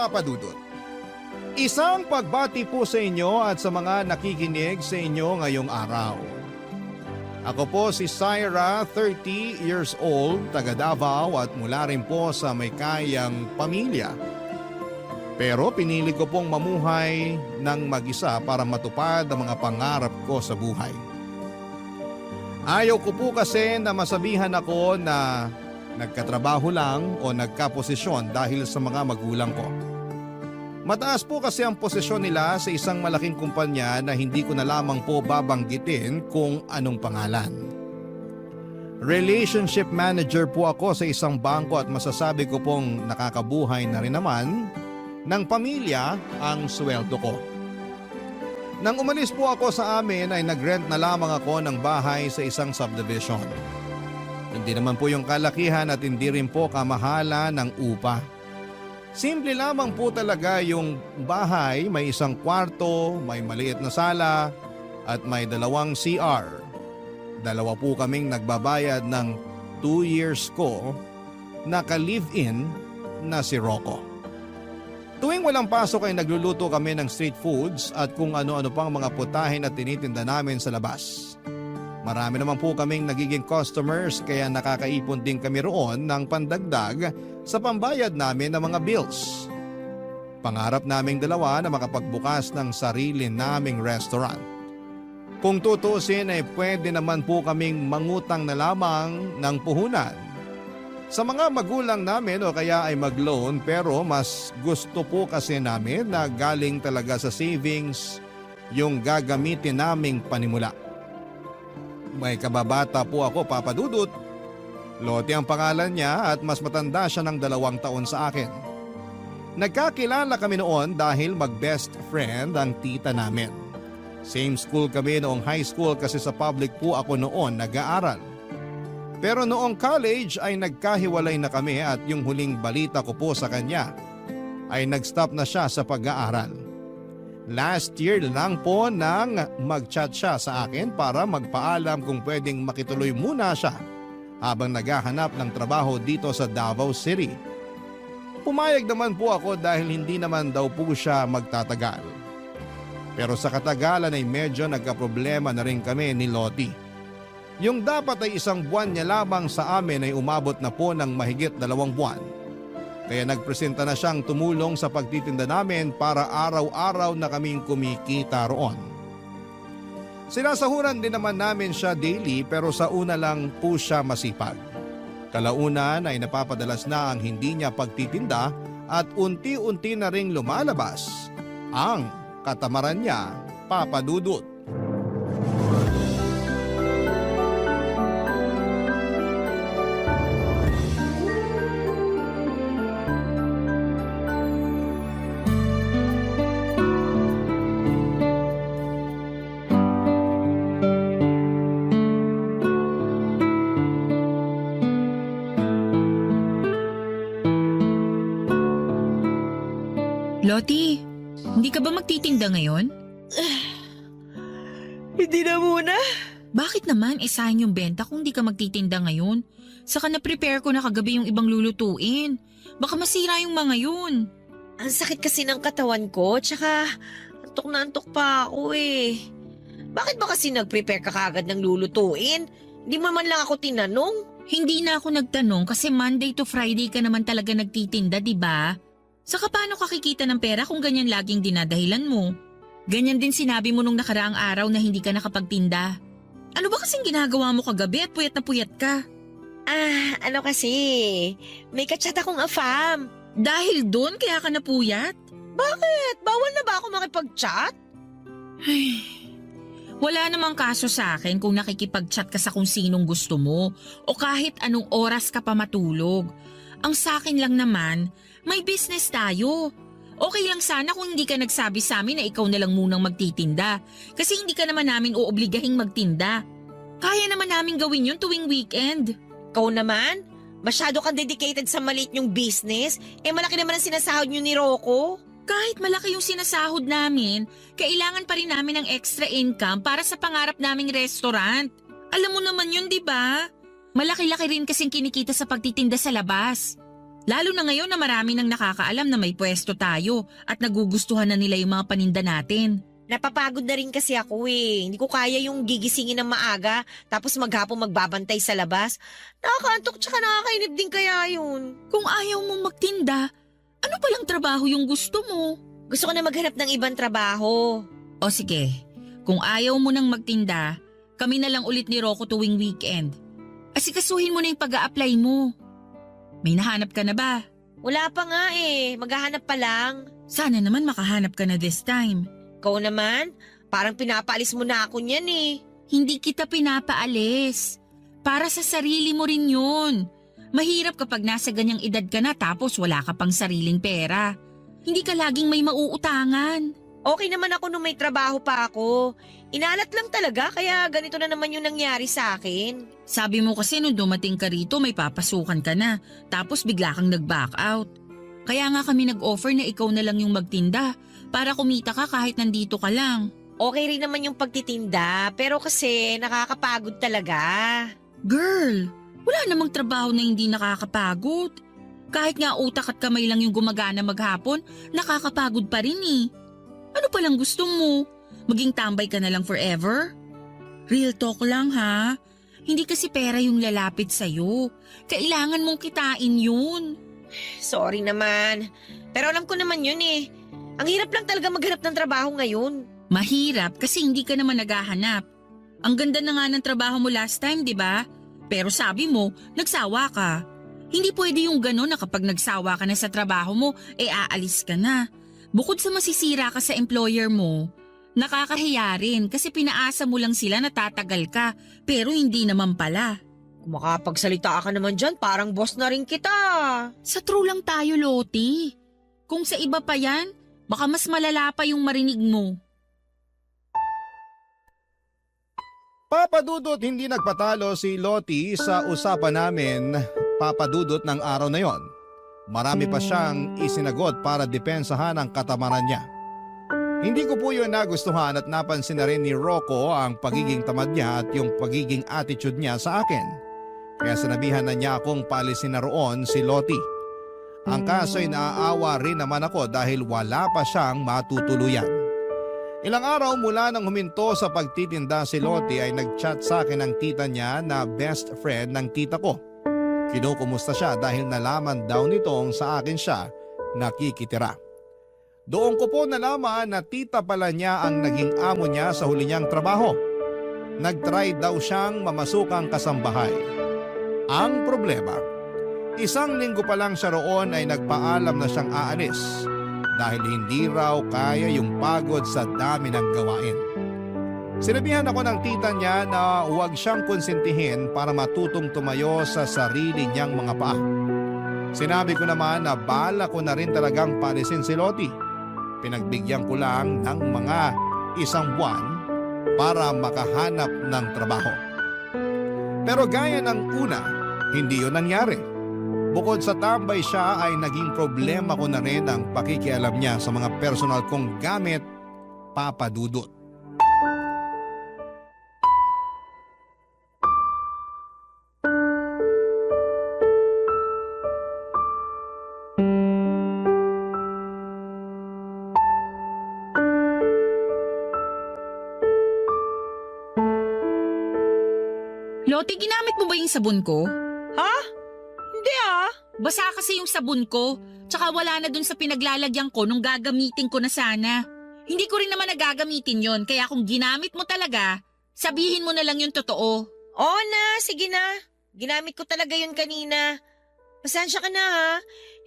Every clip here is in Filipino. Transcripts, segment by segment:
Papa Dudut. Isang pagbati po sa inyo at sa mga nakikinig sa inyo ngayong araw. Ako po si Syra, 30 years old, taga Davao at mula rin po sa may kayang pamilya. Pero pinili ko pong mamuhay ng mag-isa para matupad ang mga pangarap ko sa buhay. Ayaw ko po kasi na masabihan ako na nagkatrabaho lang o nagkaposisyon dahil sa mga magulang ko. Mataas po kasi ang posisyon nila sa isang malaking kumpanya na hindi ko na lamang po babanggitin kung anong pangalan. Relationship manager po ako sa isang bangko at masasabi ko pong nakakabuhay na rin naman ng pamilya ang sweldo ko. Nang umalis po ako sa amin ay nagrent na lamang ako ng bahay sa isang subdivision. Hindi naman po yung kalakihan at hindi rin po kamahalan ng upa. Simple lamang po talaga yung bahay, may isang kwarto, may maliit na sala at may 2 CR. 2 po kaming nagbabayad ng 2 years ko na ka-live-in na si Rocco. Tuwing walang pasok ay nagluluto kami ng street foods at kung ano-ano pang mga putahin na tinitinda namin sa labas. Marami naman po kaming nagiging customers kaya nakakaipon din kami roon ng pandagdag sa pambayad namin ng mga bills. Pangarap naming dalawa na makapagbukas ng sarili naming restaurant. Kung tutusin ay pwede naman po kaming mangutang na lamang ng puhunan sa mga magulang namin o kaya ay mag-loan, pero mas gusto po kasi namin na galing talaga sa savings yung gagamitin naming panimula. May kababata po ako, Papa Dudut. Lottie ang pangalan niya at mas matanda siya ng 2 taon sa akin. Nagkakilala kami noon dahil mag-best friend ang tita namin. Same school kami noong high school kasi sa public po ako noon nag-aaral. Pero noong college ay nagkahiwalay na kami at yung huling balita ko po sa kanya ay nag-stop na siya sa pag-aaral. Last year lang po nang mag-chat siya sa akin para magpaalam kung pwedeng makituloy muna siya habang naghahanap ng trabaho dito sa Davao City. Pumayag naman po ako dahil hindi naman daw po siya magtatagal. Pero sa katagalan ay medyo nagkaproblema na rin kami ni Lottie. Yung dapat ay 1 buwan niya lamang sa amin ay umabot na po ng mahigit 2 buwan. Kaya nagpresenta na siyang tumulong sa pagtitinda namin para araw-araw na kaming kumikita roon. Sinasahuran din naman namin siya daily pero sa una lang po siya masipag. Kalaunan ay napapadalas na ang hindi niya pagtitinda at unti-unti na ring lumalabas ang katamaran niya, Papa Dudut. Lottie, hindi ka ba magtitinda ngayon? Hindi na muna. Bakit naman sayang yung benta kung hindi ka magtitinda ngayon? Saka na-prepare ko na kagabi yung ibang lulutuin. Baka masira yung mga yun. Ang sakit kasi ng katawan ko, tsaka antok na antok pa ako eh. Bakit ba kasi nag-prepare ka kagad ng lulutuin? Hindi mo man lang ako tinanong. Hindi na ako nagtanong kasi Monday to Friday ka naman talaga nagtitinda, di ba? Saka paano ka kikita ng pera kung ganyan laging dinadahilan mo? Ganyan din sinabi mo nung nakaraang araw na hindi ka nakapagtinda. Ano ba kasing ginagawa mo kagabi at puyat na puyat ka? Ano kasi, may kachat akong afam. Dahil doon kaya ka napuyat? Bakit? Bawal na ba ako makipag-chat? Ay, wala namang kaso sa akin kung nakikipag-chat ka sa kung sinong gusto mo o kahit anong oras ka pa matulog. Ang sa akin lang naman, may business tayo. Okay lang sana kung hindi ka nagsabi sa amin na ikaw na lang munang magtitinda kasi hindi ka naman namin uobligahing magtinda. Kaya naman namin gawin yun tuwing weekend. Ikaw naman? Masyado kang dedicated sa maliit yung business? Malaki naman ang sinasahod nyo ni Rocco. Kahit malaki yung sinasahod namin, kailangan pa rin namin ng extra income para sa pangarap naming restaurant. Alam mo naman yun, di ba? Malaki-laki rin kasing kinikita sa pagtitinda sa labas. Lalo na ngayon na marami nang nakakaalam na may pwesto tayo at nagugustuhan na nila yung mga paninda natin. Napapagod na rin kasi ako eh. Hindi ko kaya yung gigisingin ng maaga tapos maghapong magbabantay sa labas. Nakakaantok tsaka nakakainip din kaya yun. Kung ayaw mong magtinda, ano palang trabaho yung gusto mo? Gusto ko na maghanap ng ibang trabaho. O sige, kung ayaw mo nang magtinda, kami na lang ulit ni Rocco tuwing weekend. Asikasuhin mo na yung pag-a-apply mo. May nahanap ka na ba? Wala pa nga eh. Maghahanap pa lang. Sana naman makahanap ka na this time. Ikaw naman, parang pinapaalis mo na ako niyan eh. Hindi kita pinapaalis. Para sa sarili mo rin yun. Mahirap kapag nasa ganyang edad ka na tapos wala ka pang sariling pera. Hindi ka laging may mauutangan. Okay naman ako nung may trabaho pa ako. Inalat lang talaga kaya ganito na naman yung nangyari sa akin. Sabi mo kasi nung dumating ka rito may papasukan ka na tapos bigla kang nag-back out. Kaya nga kami nag-offer na ikaw na lang yung magtinda para kumita ka kahit nandito ka lang. Okay rin naman yung pagtitinda pero kasi nakakapagod talaga. Girl, wala namang trabaho na hindi nakakapagod. Kahit nga utak at kamay lang yung gumagana maghapon, nakakapagod pa rin eh. Ano palang gusto mo? Maging tambay ka na lang forever? Real talk lang ha. Hindi kasi pera yung lalapit sa'yo. Kailangan mong kitain yun. Sorry naman. Pero alam ko naman yun eh. Ang hirap lang talaga maghanap ng trabaho ngayon. Mahirap kasi hindi ka naman naghahanap. Ang ganda na nga ng trabaho mo last time, di ba? Pero sabi mo, nagsawa ka. Hindi pwede yung gano'n na kapag nagsawa ka na sa trabaho mo, aalis ka na. Bukod sa masisira ka sa employer mo, nakakahiya rin kasi pinaasa mo lang sila na tatagal ka pero hindi naman pala. Kung makapagsalita ka naman dyan, parang boss na rin kita. Sa true lang tayo, Loti. Kung sa iba pa yan, baka mas malala pa yung marinig mo. Papadudot hindi nagpatalo si Loti sa usapan namin, Papadudot ng araw na yon. Marami pa siyang isinagot para depensahan ang katamaran niya. Hindi ko po yun nagustuhan at napansin na rin ni Rocco ang pagiging tamad niya at yung pagiging attitude niya sa akin. Kaya sinabihan na niya akong paalisin na roon si Loti. Ang kaso ay naaawa rin naman ako dahil wala pa siyang matutuluyan. Ilang araw mula nang huminto sa pagtitinda si Loti ay nag-chat sa akin ang tita niya na best friend ng tita ko. Kinukumusta siya dahil nalaman daw nitong sa akin siya nakikitira. Doon ko po nalaman na tita pala niya ang naging amo niya sa huli niyang trabaho. Nag-try daw siyang mamasukang kasambahay. Ang problema, 1 linggo pa lang siya roon ay nagpaalam na siyang aalis dahil hindi raw kaya yung pagod sa dami ng gawain. Sinabihan ako ng tita niya na huwag siyang konsentihin para matutong tumayo sa sarili niyang mga paa. Sinabi ko naman na bala ko na rin talagang paalisin si Loti. Pinagbigyan ko lang ng mga 1 buwan para makahanap ng trabaho. Pero gaya ng una, hindi yun nangyari. Bukod sa tambay siya ay naging problema ko na rin ang pakikialam niya sa mga personal kong gamit, Papadudot. Loti, ginamit mo ba yung sabon ko? Ha? Hindi ah. Basa kasi yung sabon ko, tsaka wala na dun sa pinaglalagyan ko nung gagamitin ko na sana. Hindi ko rin naman nagagamitin yon, kaya kung ginamit mo talaga, sabihin mo na lang yung totoo. Oo na, sige na. Ginamit ko talaga yun kanina. Pasensya ka na ha.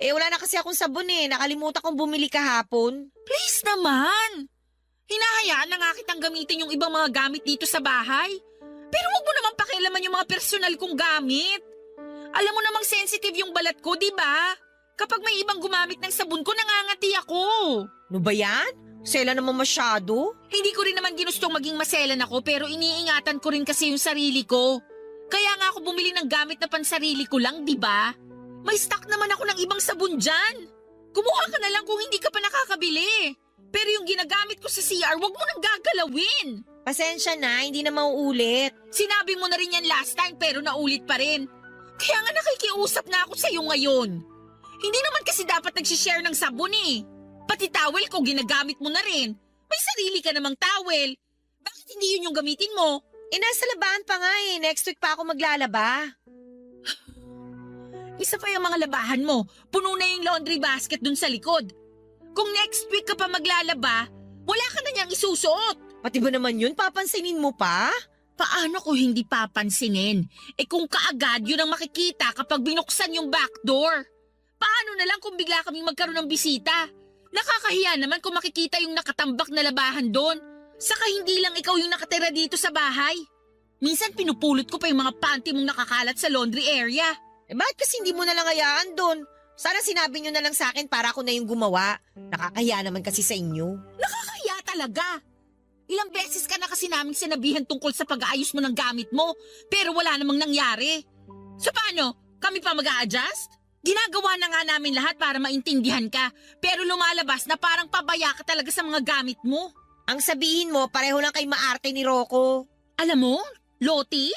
Wala na kasi akong sabon eh. Nakalimutan kong bumili kahapon. Please naman! Hinahayaan na nga kitang gamitin yung ibang mga gamit dito sa bahay. Pero wag mo naman pakialaman yung mga personal kong gamit. Alam mo namang sensitive yung balat ko, di ba? Kapag may ibang gumamit ng sabon ko, nangangati ako. Ano ba yan? Sela naman masyado. Hindi ko rin naman ginustong maging maselan ako pero iniingatan ko rin kasi yung sarili ko. Kaya nga ako bumili ng gamit na pansarili ko lang, di ba? May stock naman ako ng ibang sabon dyan. Kumuha ka na lang kung hindi ka pa nakakabili. Pero yung ginagamit ko sa CR, wag mo nang gagalawin. Pasensya na, hindi na mauulit. Sinabi mo na rin yan last time pero naulit pa rin. Kaya nga nakikiusap na ako sa'yo ngayon. Hindi naman kasi dapat nagsishare ng sabon eh. Pati towel ko ginagamit mo na rin. May sarili ka namang towel. Bakit hindi yun yung gamitin mo? Nasa labahan pa nga eh. Next week pa ako maglalaba. Isa pa yung mga labahan mo. Puno na yung laundry basket dun sa likod. Kung next week ka pa maglalaba, wala ka na niyang isusuot. Pati ba naman yun? Papansinin mo pa? Paano ko hindi papansinin? Kung kaagad yun ang makikita kapag binuksan yung back door. Paano na lang kung bigla kaming magkaroon ng bisita? Nakakahiya naman kung makikita yung nakatambak na labahan doon. Saka hindi lang ikaw yung nakatira dito sa bahay. Minsan pinupulot ko pa yung mga panty mong nakakalat sa laundry area. Bakit kasi hindi mo na lang hayaan doon? Sana sinabi nyo na lang sa akin para ako na yung gumawa. Nakakahiya naman kasi sa inyo. Nakakahiya talaga. Ilang beses ka na kasi naming sinabihan tungkol sa pag-aayos mo ng gamit mo, pero wala namang nangyari. So paano? Kami pa mag-a-adjust? Ginagawa na nga namin lahat para maintindihan ka, pero lumalabas na parang pabaya ka talaga sa mga gamit mo. Ang sabihin mo, pareho lang kay maarte ni Rocco. Alam mo, Loti,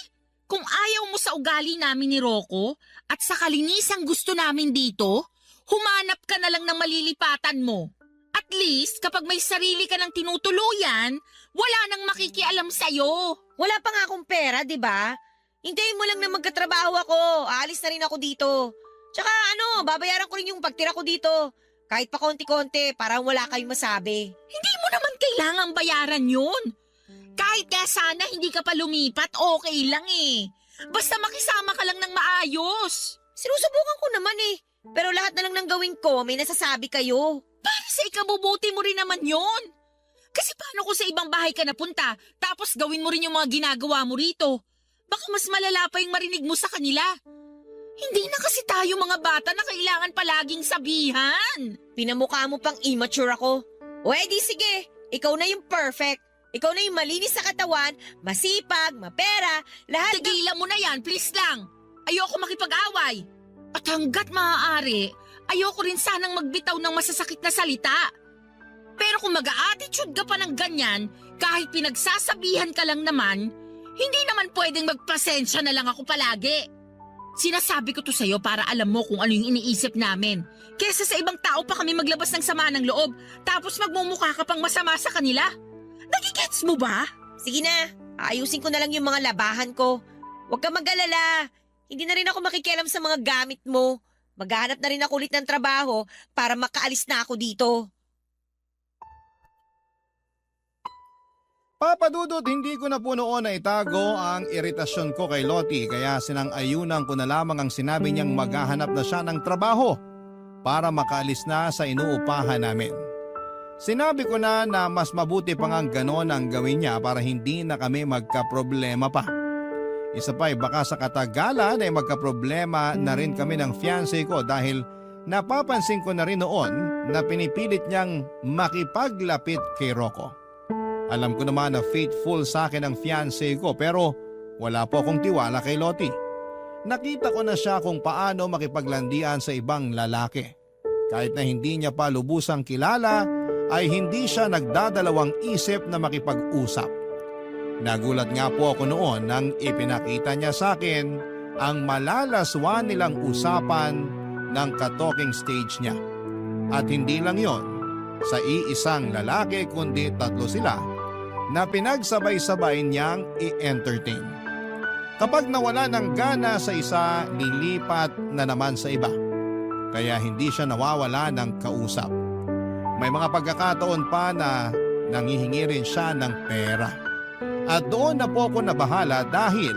kung ayaw mo sa ugali namin ni Rocco at sa kalinisang gusto namin dito, humanap ka na lang ng malilipatan mo. At least, kapag may sarili ka ng tinutuluyan, wala nang makikialam sa'yo. Wala pa nga akong pera, di ba? Hintayin mo lang na magkatrabaho ako. Aalis na rin ako dito. Tsaka babayaran ko rin yung pagtira ko dito. Kahit pa konti-konti, parang wala kayong masabi. Hindi mo naman kailangang bayaran yun. Kahit nga sana hindi ka pa lumipat, okay lang eh. Basta makisama ka lang ng maayos. Sinusubukan ko naman eh. Pero lahat na lang ng gawin ko, may nasasabi kayo. Para sa ikabubuti mo rin naman yun. Kasi paano kung sa ibang bahay ka napunta, tapos gawin mo rin yung mga ginagawa mo rito? Baka mas malala pa yung marinig mo sa kanila. Hindi na kasi tayo mga bata na kailangan palaging sabihan. Pinamukha mo pang immature ako. O edi sige, ikaw na yung perfect. Ikaw na yung malinis sa katawan, masipag, mapera, lahat ng... Tigilan mo na yan, please lang. Ayoko makipag-away. At hanggat maaari, ayoko rin sanang magbitaw ng masasakit na salita. Pero kung mag-a-attitude ka pa ng ganyan, kahit pinagsasabihan ka lang naman, hindi naman pwedeng magpasensya na lang ako palagi. Sinasabi ko to sa'yo para alam mo kung ano yung iniisip namin. Kesa sa ibang tao pa kami maglabas ng sama ng loob, tapos magmumukha ka pang masama sa kanila. Nagigets mo ba? Sige na, ayusin ko na lang yung mga labahan ko. Huwag ka mag-alala. Hindi na rin ako makikialam sa mga gamit mo. Maghahanap na rin ako ulit ng trabaho para makaalis na ako dito. Papa Dudut, hindi ko na po noon na itago ang iritasyon ko kay Loti kaya sinang-ayunan ko na lamang ang sinabi niyang maghahanap na siya ng trabaho para makaalis na sa inuupahan namin. Sinabi ko na mas mabuti pa nga ganon ang gawin niya para hindi na kami magkaproblema pa. Isa pa baka sa katagalan ay magkaproblema na rin kami ng fiancé ko dahil napapansin ko na rin noon na pinipilit niyang makipaglapit kay Rocco. Alam ko naman na faithful sa akin ang fiancé ko pero wala po akong tiwala kay Loti. Nakita ko na siya kung paano makipaglandian sa ibang lalaki. Kahit na hindi niya pa lubusang kilala ay hindi siya nagdadalawang isip na makipag-usap. Nagulat nga po ako noon nang ipinakita niya sa akin ang malalaswa nilang usapan ng ka-talking stage niya. At hindi lang yon, sa iisang lalaki kundi 3 sila na pinagsabay-sabay niyang i-entertain. Kapag nawala ng gana sa isa, nilipat na naman sa iba. Kaya hindi siya nawawala ng kausap. May mga pagkakataon pa na nanghihingi rin siya ng pera. At doon na po ako nabahala dahil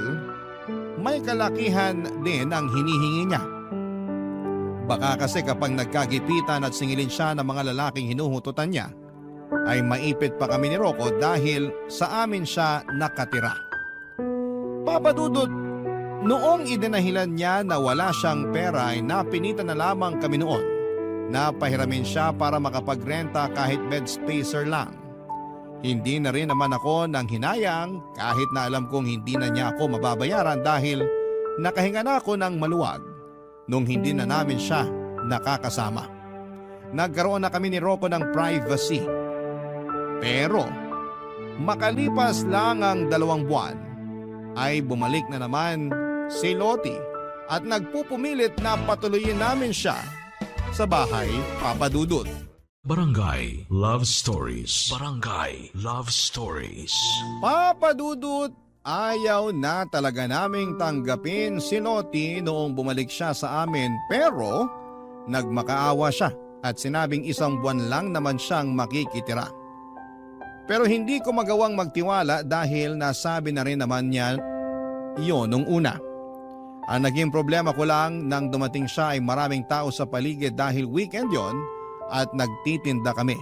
may kalakihan din ang hinihingi niya. Baka kasi kapag nagkagipitan at singilin siya ng mga lalaking hinuhututan niya, ay maipit pa kami ni Rocco dahil sa amin siya nakatira. Papa Dudut, noong idinahilan niya na wala siyang pera ay napinitan na lamang kami noon na pahiramin siya para makapagrenta kahit bed spacer lang. Hindi na rin naman ako nang hinayang kahit na alam kong hindi na niya ako mababayaran dahil nakahinga na ako ng maluwag nung hindi na namin siya nakakasama. Nagkaroon na kami ni Rocco ng privacy. Pero makalipas lang ang 2 buwan ay bumalik na naman si Loti at nagpupumilit na patuloyin namin siya sa bahay, Papa Dudut. Barangay Love Stories. Barangay Love Stories. Papa Dudut, ayaw na talaga naming tanggapin si Loti noong bumalik siya sa amin pero nagmakaawa siya at sinabing 1 buwan lang naman siyang makikitira. Pero hindi ko magawang magtiwala dahil nasabi na rin naman niya iyon nung una. Ang naging problema ko lang nang dumating siya ay maraming tao sa paligid dahil weekend yon at nagtitinda kami.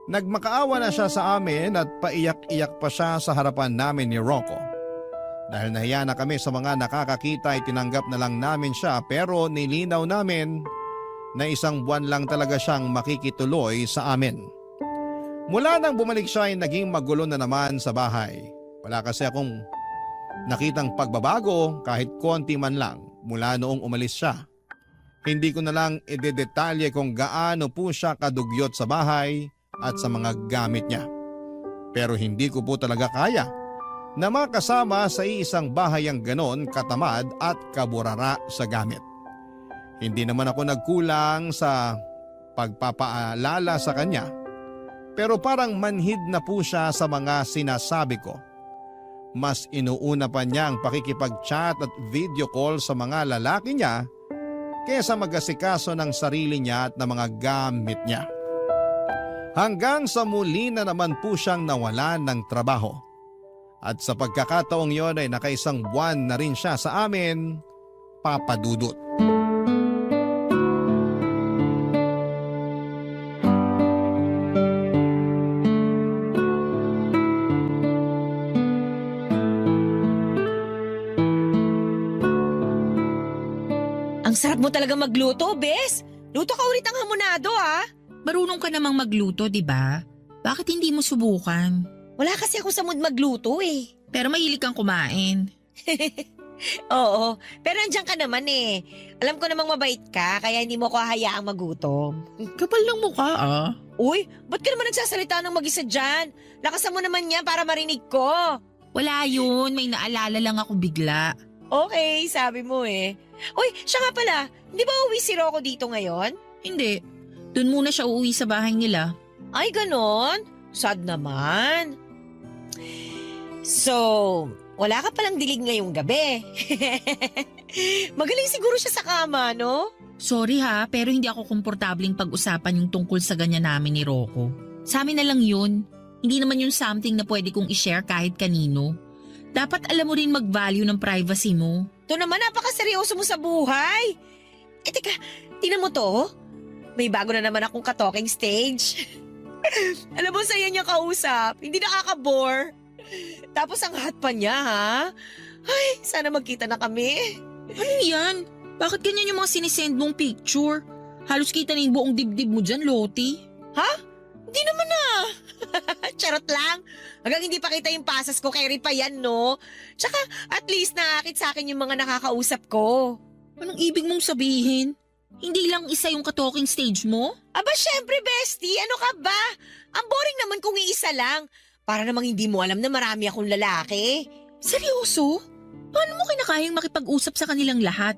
Nagmakaawa na siya sa amin at paiyak-iyak pa siya sa harapan namin ni Rocco. Dahil nahiya na kami sa mga nakakakita ay tinanggap na lang namin siya pero nilinaw namin na 1 buwan lang talaga siyang makikituloy sa amin. Mula nang bumalik siya ay naging magulo na naman sa bahay. Wala kasi akong nakitang pagbabago kahit konti man lang mula noong umalis siya. Hindi ko na lang idedetalye kung gaano po siya kadugyot sa bahay at sa mga gamit niya. Pero hindi ko po talaga kaya na makasama sa isang bahay ang ganon katamad at kaburara sa gamit. Hindi naman ako nagkulang sa pagpapaalala sa kanya. Pero parang manhid na po siya sa mga sinasabi ko. Mas inuuna pa niya ang pakikipag-chat at video call sa mga lalaki niya kesa mag-asikaso ng sarili niya at ng mga gamit niya. Hanggang sa muli na naman po siyang nawalan ng trabaho. At sa pagkakataong yon ay naka1 buwan na rin siya sa amin, Papa Dudut. Ang sarap mo talaga magluto, Bes. Luto ka ulit ang hamonado, ha? Marunong ka namang magluto, di ba? Bakit hindi mo subukan? Wala kasi ako sa mood magluto, eh. Pero mahilig kang kumain. Oo, pero andyan ka naman eh. Alam ko namang mabait ka, kaya hindi mo ko hahayaang magutom. Kapal ng mukha ah. Uy, ba't ka naman nagsasalita ng mag-isa dyan? Lakasan mo naman yan para marinig ko. Wala yun, may naalala lang ako bigla. Okay, sabi mo eh. Uy, siya nga pala, hindi ba uwi si Rocco dito ngayon? Hindi, doon muna siya uuwi sa bahay nila. Ay, ganon? Sad naman. So, wala ka palang dilig ngayong gabi. Magaling siguro siya sa kama, no? Sorry ha, pero hindi ako komportabling pag-usapan yung tungkol sa ganyan namin ni Rocco. Sa amin na lang yun. Hindi naman yun something na pwede kong i-share kahit kanino. Dapat alam mo rin mag-value ng privacy mo. Ito naman, napakaseryoso mo sa buhay. Eh, teka, tingnan mo to. May bago na naman akong ka-talking stage. Alam mo, sa'yo niya kausap. Hindi nakaka-bore. Tapos ang hot pa niya, ha? Ay, sana magkita na kami. Ano yan? Bakit ganyan yung mga sinisend mong picture? Halos kita na yung buong dibdib mo dyan, Loti. Ha? Hindi naman na. Charot lang. Hanggang hindi pa kita yung pasas ko, carry pa yan, no? Tsaka, at least nakakit sa akin yung mga nakakausap ko. Anong ibig mong sabihin? Hindi lang isa yung ka-talking stage mo? Aba, syempre, bestie. Ano ka ba? Ang boring naman kung iisa lang. Para namang hindi mo alam na marami akong lalaki. Seryoso? Paano mo kinakayang makipag-usap sa kanilang lahat?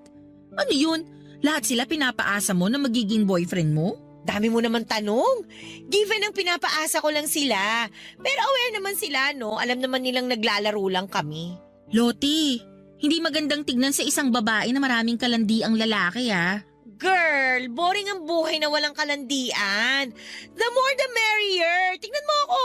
Ano yun? Lahat sila pinapaasa mo na magiging boyfriend mo? Dami mo naman tanong. Given ang pinapaasa ko lang sila. Pero aware naman sila, no? Alam naman nilang naglalaro lang kami. Loti, hindi magandang tignan sa isang babae na maraming kalandiang lalaki ah. Girl, boring ang buhay na walang kalandian. The more the merrier. Tingnan mo ako.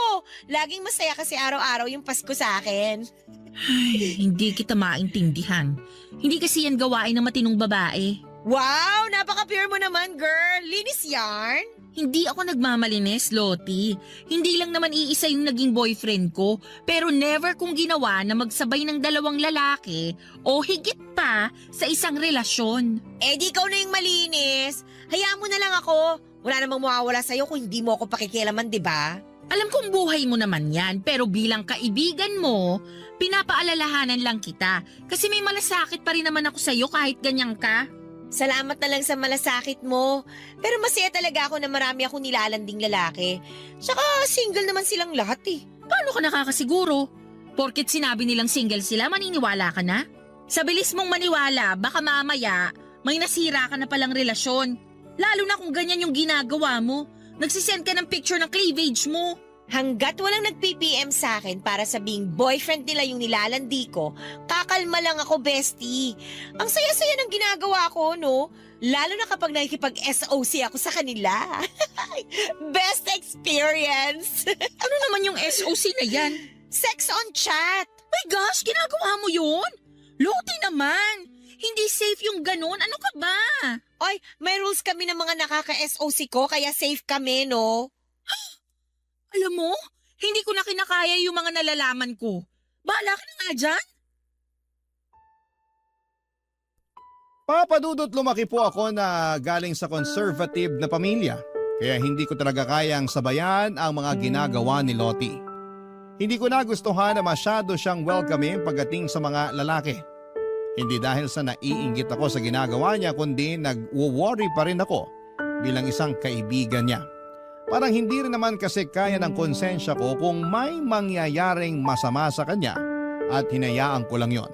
Laging masaya kasi araw-araw yung Pasko sa akin. Ay, hindi kita maintindihan. Hindi kasi yan gawain ng matinong babae. Wow, napaka-pure mo naman, girl. Linis yarn. Hindi ako nagmamalinis, Loti. Hindi lang naman iisa yung naging boyfriend ko, pero never kong ginawa na magsabay ng 2 lalaki o higit pa sa isang relasyon. Eh di ikaw na yung malinis. Hayaan mo na lang ako. Wala namang mawawala sa'yo kung hindi mo ako pakikialaman, di ba? Alam kong buhay mo naman yan, pero bilang kaibigan mo, pinapaalalahanan lang kita. Kasi may malasakit pa rin naman ako sa'yo kahit ganyan ka. Salamat na lang sa malasakit mo. Pero masaya talaga ako na marami akong nilalanding lalaki. Tsaka single naman silang lahat eh. Paano ka nakakasiguro? Porket sinabi nilang single sila, maniniwala ka na? Sa bilis mong maniwala, baka mamaya may nasira ka na palang relasyon. Lalo na kung ganyan yung ginagawa mo. Nagsisend ka ng picture ng cleavage mo. Hanggat walang nag-PPM sa akin para sabing boyfriend nila yung nilalandi ko, kakalma lang ako, bestie. Ang saya-saya ng ginagawa ko, no? Lalo na kapag nakikipag-SOC ako sa kanila. Best experience! Ano naman yung SOC na yan? Sex on chat! My gosh, ginagawa mo yun? Loti naman. Hindi safe yung ganun. Ano ka ba? Oy, may rules kami ng mga nakaka-SOC ko, kaya safe kami, no? Alam mo, hindi ko na kinakaya yung mga nalalaman ko. Bahala ka na nga dyan. Papadudot, lumaki po ako na galing sa conservative na pamilya. Kaya hindi ko talaga kayang sabayan ang mga ginagawa ni Lottie. Hindi ko nagustuhan na masyado siyang welcoming pagdating sa mga lalaki. Hindi dahil sa naiinggit ako sa ginagawa niya, kundi nag-worry pa rin ako bilang isang kaibigan niya. Parang hindi rin naman kasi kaya ng konsensya ko kung may mangyayaring masama sa kanya at hinayaan ko lang yon.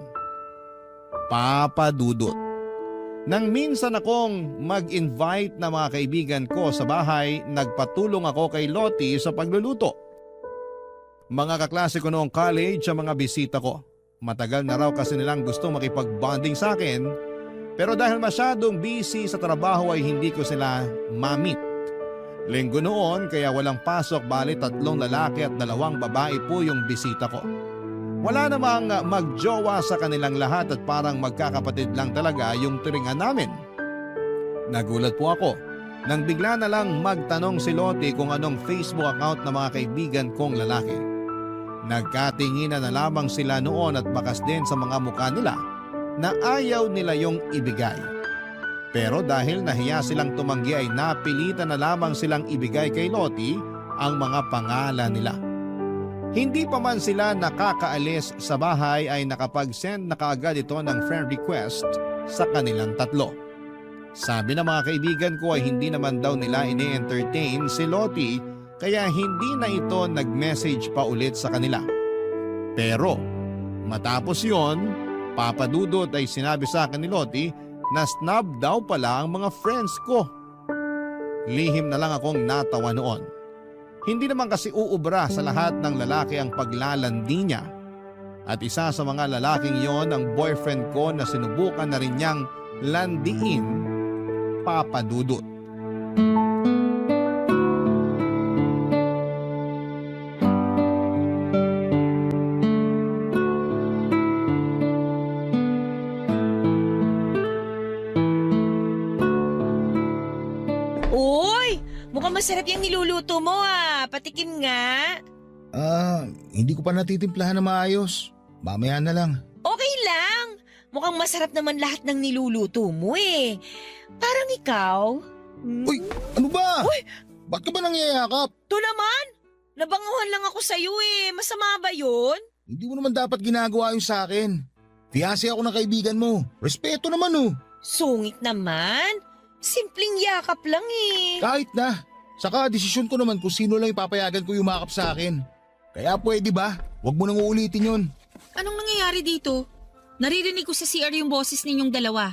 Papadudot. Nang minsan akong mag-invite na mga kaibigan ko sa bahay, nagpatulong ako kay Lottie sa pagluluto. Mga kaklase ko noong college sa mga bisita ko. Matagal na raw kasi nilang gustong makipag-bonding sa akin, pero dahil masyadong busy sa trabaho ay hindi ko sila ma-meet. Linggo noon kaya walang pasok, bali 3 lalaki at 2 babae po yung bisita ko. Wala namang magjowa sa kanilang lahat at parang magkakapatid lang talaga yung turingan namin. Nagulat po ako nang bigla na lang magtanong si Lottie kung anong Facebook account ng mga kaibigan kong lalaki. Nagkatinginan na lamang sila noon at bakas din sa mga mukha nila na ayaw nila yung ibigay. Pero dahil nahiya silang tumanggi ay napilitan na lamang silang ibigay kay Lottie ang mga pangalan nila. Hindi pa man sila nakakaalis sa bahay ay nakapag-send na kaagad ito ng friend request sa kanilang 3. Sabi ng mga kaibigan ko ay hindi naman daw nila ini-entertain si Lottie kaya hindi na ito nag-message pa ulit sa kanila. Pero matapos yon, papadudot ay sinabi sa akin ni Lottie na snub daw pala ang mga friends ko. Lihim na lang akong natawa noon. Hindi naman kasi uubra sa lahat ng lalaki ang paglalandi niya. At isa sa mga lalaking yon ang boyfriend ko na sinubukan na rin niyang landiin, papadudot. Uy! Mukhang masarap yung niluluto mo Patikim nga. Hindi ko pa natitimplahan na maayos. Mamaya na lang. Okay lang. Mukhang masarap naman lahat ng niluluto mo Parang ikaw. Uy, ano ba? Uy! Ba't ka ba nangyayakap? To naman! Nabanguhan lang ako sa'yo Masama ba yun? Hindi mo naman dapat ginagawa yun sa akin. Fiyase ako ng kaibigan mo. Respeto naman Sungit naman. Simpleng yakap lang Kahit na. Saka desisyon ko naman kung sino lang ipapayagan ko yumakap sa akin. Kaya pwede ba? Huwag mo nang uulitin yun. Anong nangyayari dito? Naririnig ko sa CR yung boses ninyong dalawa.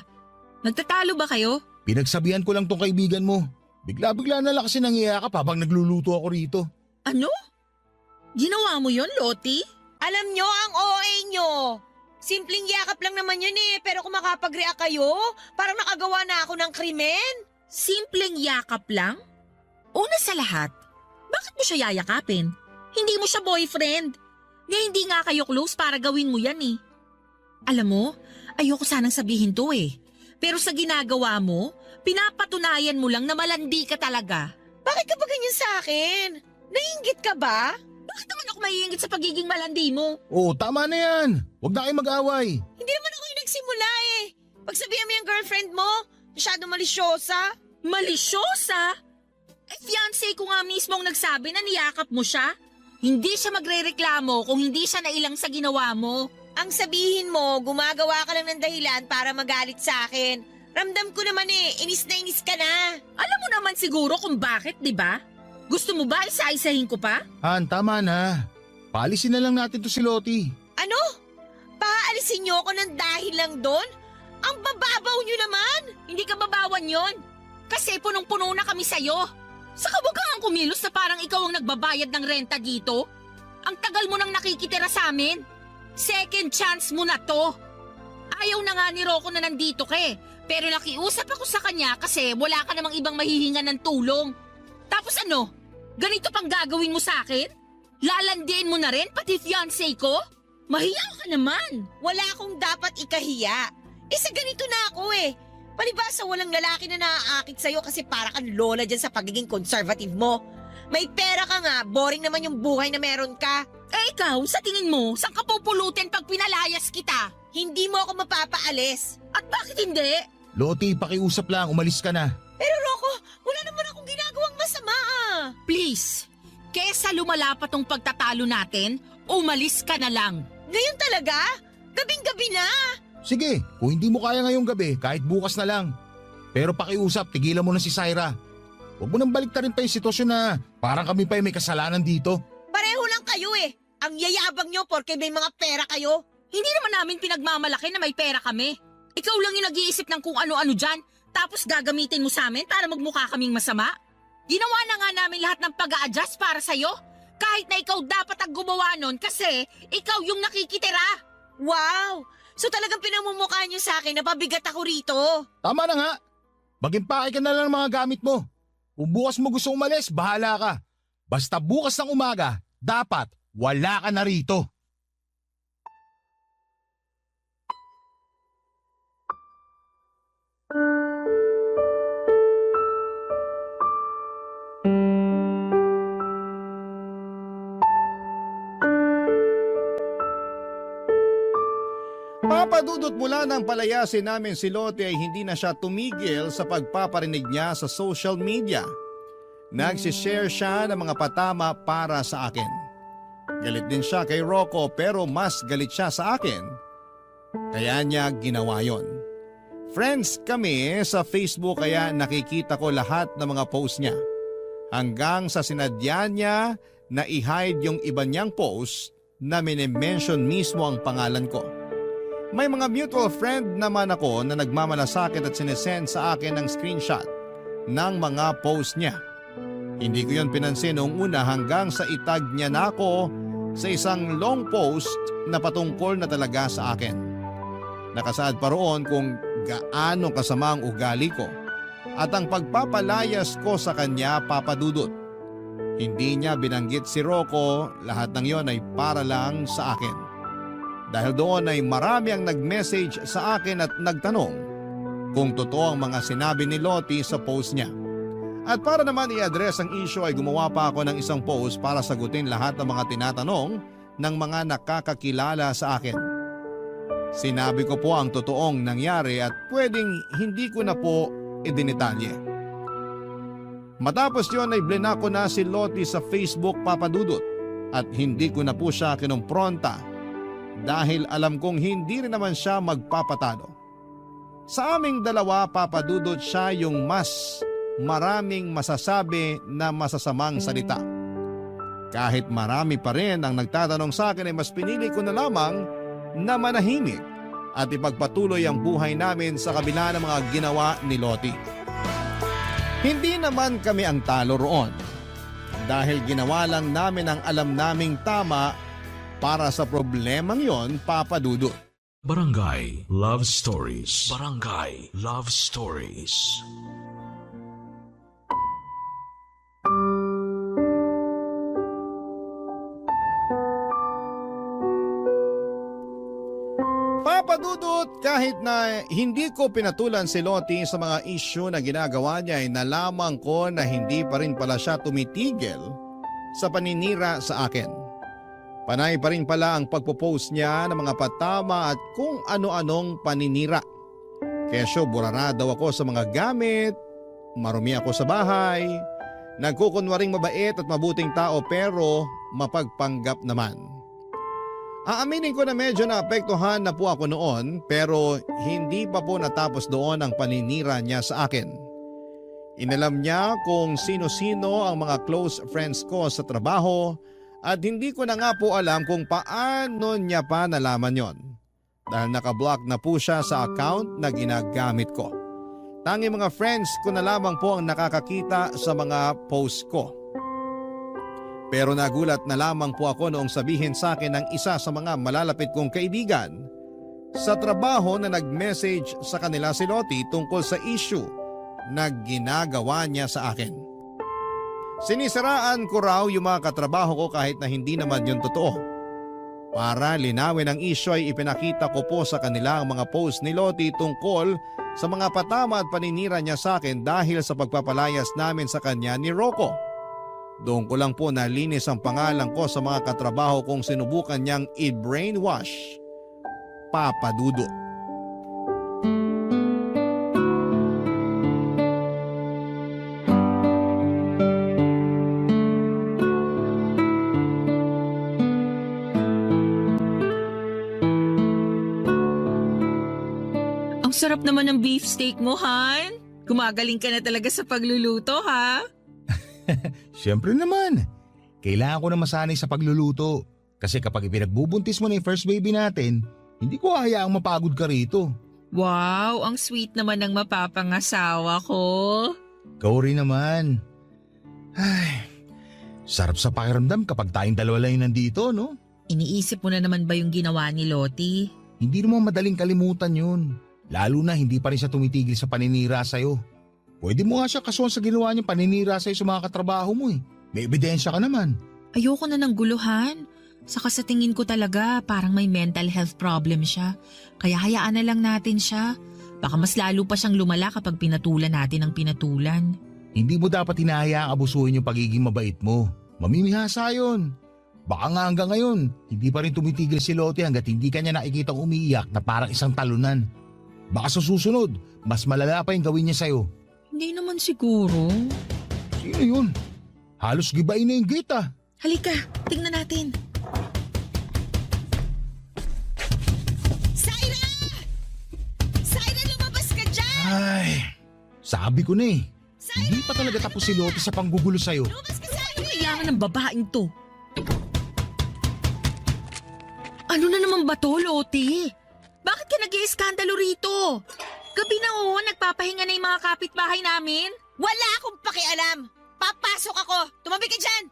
Nagtatalo ba kayo? Pinagsabihan ko lang tong kaibigan mo. Bigla-bigla na lang kasi nangyayakap habang nagluluto ako rito. Ano? Ginawa mo yon, Lottie? Alam nyo ang OA nyo. Simpleng yakap lang naman yun pero kung makapag-react kayo, parang nakagawa na ako ng krimen. Simpleng yakap lang? Una sa lahat, bakit mo siya yayakapin? Hindi mo siya boyfriend. Nga hindi nga kayo close para gawin mo yan Alam mo, ayoko sanang sabihin to Pero sa ginagawa mo, pinapatunayan mo lang na malandi ka talaga. Bakit ka ba ganyan sa akin? Naiinggit ka ba? Bakit naman ako maiingit sa pagiging malandi mo? Oo, tama na yan. Huwag na kayo mag-away. Hindi naman ako yung nagsimula Pagsabihan mo yung girlfriend mo, masyado malisyosa. Malisyosa? Fiancé ko nga mismo ang nagsabi na niyakap mo siya. Hindi siya magrereklamo kung hindi siya nailang sa ginawa mo. Ang sabihin mo, gumagawa ka lang ng dahilan para magalit sa akin. Ramdam ko naman inis na inis ka na. Alam mo naman siguro kung bakit, di ba? Gusto mo ba isa-isahin ko pa? Han, tama na. Paalisin na lang natin to si Lottie. Ano? Paalisin niyo ako ng dahil lang doon? Ang bababaw niyo naman! Hindi ka babawan yon. Kasi punong-puno na kami sa'yo. Saka wag kang kumilos na parang ikaw ang nagbabayad ng renta dito. Ang tagal mo nang nakikitira sa amin. Second chance mo na to. Ayaw na nga ni Rocco na nandito ka eh. Pero nakiusap ako sa kanya kasi wala ka namang ibang mahihinga ng tulong. Tapos ano? Ganito pang gagawin mo sa akin? Lalandiin mo na rin pati fiancé ko? Mahiya ka naman. Wala akong dapat ikahiya. Sa ganito na ako eh. Palibasa walang lalaki na naaakit sa'yo kasi para kang lola dyan sa pagiging conservative mo. May pera ka nga, boring naman yung buhay na meron ka. Eh ikaw, sa tingin mo, saan ka pupulutin pag pinalayas kita? Hindi mo ako mapapaalis. At bakit hindi? Loti, pakiusap lang, umalis ka na. Pero Rocco, wala naman akong ginagawang masama ah. Please, kesa lumala pa tong pagtatalo natin, umalis ka na lang. Ngayon talaga? Gabing-gabi na. Sige, kung hindi mo kaya ngayong gabi, kahit bukas na lang. Pero pakiusap, tigilan mo na si Syra. Huwag mo nang baliktarin pa yung sitwasyon na parang kami pa yung may kasalanan dito. Pareho lang kayo eh. Ang yayabang nyo porke may mga pera kayo. Hindi naman namin pinagmamalaki na may pera kami. Ikaw lang yung nag-iisip ng kung ano-ano dyan, tapos gagamitin mo sa amin para magmukha kaming masama. Ginawa na nga namin lahat ng pag-a-adjust para sa'yo. Kahit na ikaw dapat ang gumawa nun kasi ikaw yung nakikitira. Wow! So talagang pinamumukha nyo sa akin na pabigat ako rito. Tama na nga. Mag-impake ka na lang ng mga gamit mo. Kung bukas mo gusto umalis, bahala ka. Basta bukas ng umaga, dapat wala ka na rito. Papadudot mula ng palayasin namin si Lottie ay hindi na siya tumigil sa pagpaparinig niya sa social media. Nagsishare siya ng mga patama para sa akin. Galit din siya kay Rocco pero mas galit siya sa akin. Kaya niya ginawa yon. Friends kami sa Facebook kaya nakikita ko lahat ng mga post niya. Hanggang sa sinadya niya na i-hide yung iba niyang post na minimension mismo ang pangalan ko. May mga mutual friend naman ako na nagmamalasakit at sinesend sa akin ng screenshot ng mga post niya. Hindi ko yon pinansin noong una hanggang sa itag niya na ako sa isang long post na patungkol na talaga sa akin. Nakasaad pa roon kung gaano kasama ang ugali ko at ang pagpapalayas ko sa kanya papadudot. Hindi niya binanggit si Rocco, lahat ng yon ay para lang sa akin. Dahil doon ay marami ang nag-message sa akin at nagtanong kung totoo ang mga sinabi ni Lottie sa post niya. At para naman i-address ang issue ay gumawa pa ako ng isang post para sagutin lahat ng mga tinatanong ng mga nakakakilala sa akin. Sinabi ko po ang totoong nangyari at pwedeng hindi ko na po idinitalye. Matapos yon ay blinako na si Lottie sa Facebook papadudot at hindi ko na po siya kinumpronta dahil alam kong hindi rin naman siya magpapatalo. Sa aming dalawa papadudot siya yung mas maraming masasabi na masasamang salita. Kahit marami pa rin ang nagtatanong sa akin ay mas pinili ko na lamang na manahimik at ipagpatuloy ang buhay namin sa kabila ng mga ginawa ni Lottie. Hindi naman kami ang talo roon dahil ginawa lang namin ang alam naming tama para sa problemang yon papadudot. Barangay Love Stories. Barangay Love Stories. Papadudot, kahit na hindi ko pinatulan si Lottie sa mga issue na ginagawa niya ay nalaman ko na hindi pa rin pala siya tumitigil sa paninira sa akin. Panay pa rin pala ang pagpo-post niya ng mga patama at kung ano-anong paninira. Kesyo burara daw ako sa mga gamit, marumi ako sa bahay, nagkukunwaring mabait at mabuting tao pero mapagpanggap naman. Aaminin ko na medyo naapektuhan na po ako noon pero hindi pa po natapos doon ang paninira niya sa akin. Inalam niya kung sino-sino ang mga close friends ko sa trabaho at hindi ko na nga po alam kung paano niya pa nalaman yon. Dahil nakablock na po siya sa account na ginagamit ko. Tanging mga friends ko na lamang po ang nakakakita sa mga post ko. Pero nagulat na lamang po ako noong sabihin sa akin ng isa sa mga malalapit kong kaibigan sa trabaho na nag-message sa kanila si Lottie tungkol sa issue na ginagawa niya sa akin. Sinisiraan ko raw yung mga katrabaho ko kahit na hindi naman yun totoo. Para linawin ang issue ay ipinakita ko po sa kanila ang mga post ni Lottie tungkol sa mga patama at paninira niya sa akin dahil sa pagpapalayas namin sa kanya ni Rocco. Doon ko lang po nalinis ang pangalan ko sa mga katrabaho kong sinubukan niyang i-brainwash. Papa Dudut. Ang sarap naman ng beefsteak mo, Han. Gumagaling ka na talaga sa pagluluto, ha? Siyempre naman. Kailangan ko na masanay sa pagluluto. Kasi kapag ipinagbubuntis mo na yung first baby natin, hindi ko hayaang mapagod ka rito. Wow, ang sweet naman ng mapapangasawa ko. Ikaw rin naman. Ay, sarap sa pakiramdam kapag tayong dalawa lang yung nandito, no? Iniisip mo na naman ba yung ginawa ni Lottie? Hindi naman madaling kalimutan yun. Lalo na hindi pa rin siya tumitigil sa paninira sa'yo. Pwede mo nga siya kasuhan sa ginawa niyang paninira sa'yo sa mga katrabaho mo eh. May ebidensya ka naman. Ayoko na ng guluhan. Saka sa tingin ko talaga parang may mental health problem siya. Kaya hayaan na lang natin siya. Baka mas lalo pa siyang lumala kapag pinatulan natin ang pinatulan. Hindi mo dapat hinahayaang abusuhin yung pagiging mabait mo. Mamimihasa yun. Baka nga hanggang ngayon, hindi pa rin tumitigil si Lottie hanggat hindi kanya nakikitang umiiyak na parang isang talunan. Baka sa susunod, mas malala pa yung gawin niya sa'yo. Hindi naman siguro. Sino yun? Halos gibay na yung gate ah. Halika, tingnan natin. Syra! Syra, lumabas ka dyan! Ay, sabi ko na eh. Hindi pa talaga tapos si Lottie sa panggugulo sa'yo. Lumabas ka, Syra! Kailangan ng babaeng to. Ano na naman ba to, Lottie? Bakit ka nag-iiskandalo rito? Gabi na nagpapahinga na yung mga kapitbahay namin. Wala akong pakialam! Papasok ako! Tumabi ka dyan!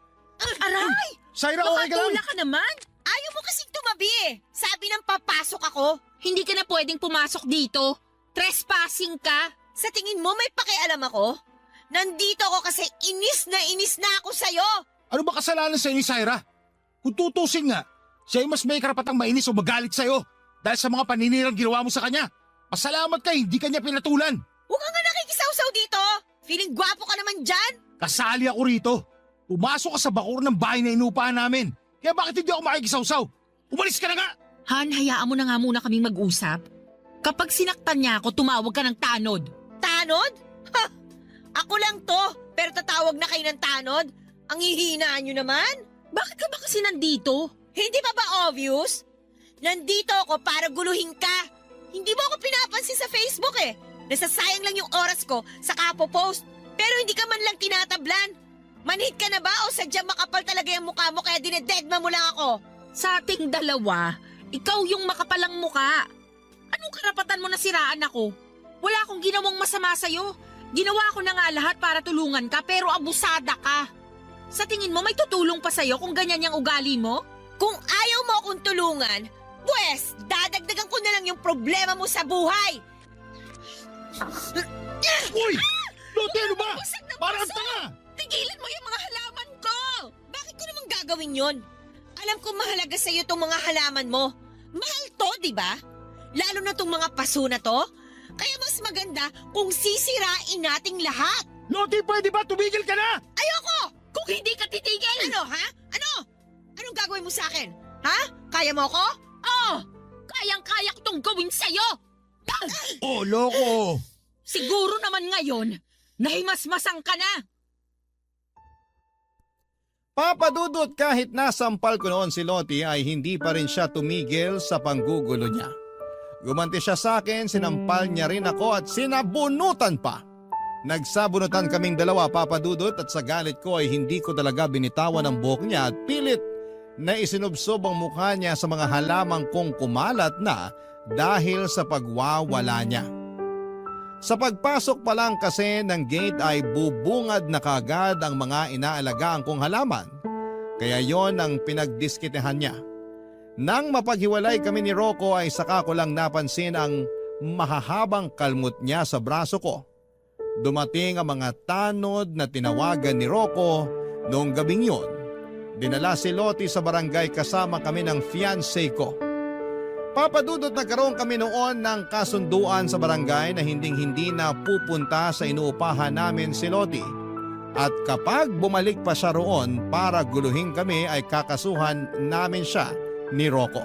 Aray! Syra, okay ka lang? Makatula ka naman. Ayaw mo kasing tumabi eh! Sabi ng papasok ako! Hindi ka na pwedeng pumasok dito. Trespassing ka. Sa tingin mo may pakialam ako? Nandito ako kasi inis na ako sa'yo! Ano ba kasalanan sa'yo ni Syra? Kung tutusin nga, siya ay mas may karapatang mainis o magalit sa'yo dahil sa mga paninirang ginawa mo sa kanya. Pasalamat ka, hindi kanya pinatulan. Huwag ka nga nakikisaw-saw dito! Feeling gwapo ka naman dyan! Kasali ako rito. Pumasok ka sa bakura ng bahay na inupahan namin. Kaya bakit hindi ako makikisaw-saw? Umalis ka na nga! Han, hayaan mo na nga muna kaming mag-usap. Kapag sinaktan niya ako, tumawag ka ng tanod. Tanod? Ha! Ako lang to, pero tatawag na kayo ng tanod? Ang hihinaan nyo naman? Bakit ka ba kasi nandito? Hindi pa ba obvious? Nandito ako para guluhin ka. Hindi mo ako pinapansin sa Facebook eh. Nasasayang lang yung oras ko sa kapo-post. Pero hindi ka man lang tinatablan. Manhid ka na ba o sadyang makapal talaga yung mukha mo kaya dinededma mo lang ako? Sa ating dalawa, ikaw yung makapalang muka. Anong karapatan mo na siraan ako? Wala akong ginawang masama sa'yo. Ginawa ko na nga lahat para tulungan ka pero abusada ka. Sa tingin mo may tutulong pa sa'yo kung ganyan yung ugali mo? Kung ayaw mo akong tulungan, pwes, dadagdagan ko na lang yung problema mo sa buhay. Uy! Lottie, ano ba? Busag na Parang busag! tanga! Tigilan mo yung mga halaman ko! Bakit ko naman gagawin yon? Alam ko mahalaga sa'yo itong mga halaman mo. Mahal to, di ba? Lalo na itong mga paso na to. Kaya mas maganda kung sisirain nating lahat. Lottie, pwede ba? Tumigil ka na! Ayoko! Kung hindi ka titigil! Ano, ha? Ano? Anong gagawin mo sa akin? Ha? Kaya mo ko? Oh! Kayang-kaya ko tong gawin sa'yo! Oh, loko! Siguro naman ngayon, nahimasmasang ka na! Papa Dudut, kahit nasampal ko noon si Lottie ay hindi pa rin siya tumigil sa panggugulo niya. Gumanti siya sa akin, sinampal niya rin ako at sinabunutan pa. Nagsabunutan kaming dalawa, Papa Dudut, at sa galit ko ay hindi ko talaga binitawan ang buhok niya at pilit na isinubsob ang mukha niya sa mga halamang kong kumalat na dahil sa pagwawala niya. Sa pagpasok pa lang kasi ng gate ay bubungad na kagad ang mga inaalagaan kong halaman. Kaya yon ang pinagdiskitehan niya. Nang mapaghiwalay kami ni Rocco ay saka ko lang napansin ang mahahabang kalmot niya sa braso ko. Dumating ang mga tanod na tinawagan ni Rocco noong gabing yun. Dinala si Lottie sa barangay kasama kami ng fiancé ko. Papadudot nagkaroon kami noon ng kasunduan sa barangay na hinding-hindi na pupunta sa inuupahan namin si Lottie. At kapag bumalik pa siya roon para guluhin kami ay kakasuhan namin siya ni Rocco.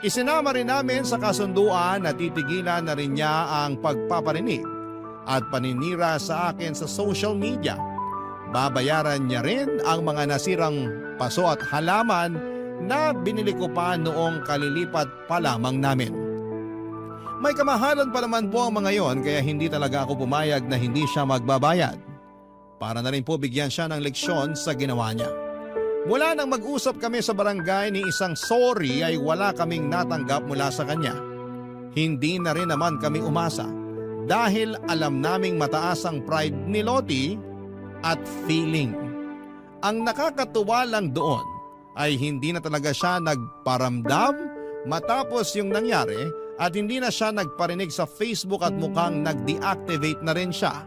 Isinama rin namin sa kasunduan na titigilan na rin niya ang pagpaparinig at paninira sa akin sa social media. Babayaran niya rin ang mga nasirang paso at halaman na binili ko pa noong kalilipat pa lamang namin. May kamahalan pa naman po ang mga yon kaya hindi talaga ako pumayag na hindi siya magbabayad. Para na rin po bigyan siya ng leksyon sa ginawa niya. Mula nang mag-usap kami sa barangay ni isang sorry ay wala kaming natanggap mula sa kanya. Hindi na rin naman kami umasa dahil alam naming mataas ang pride ni Lottie at feeling. Ang nakakatuwa lang doon ay hindi na talaga siya nagparamdam matapos yung nangyari at hindi na siya nagparinig sa Facebook at mukhang nag-deactivate na rin siya.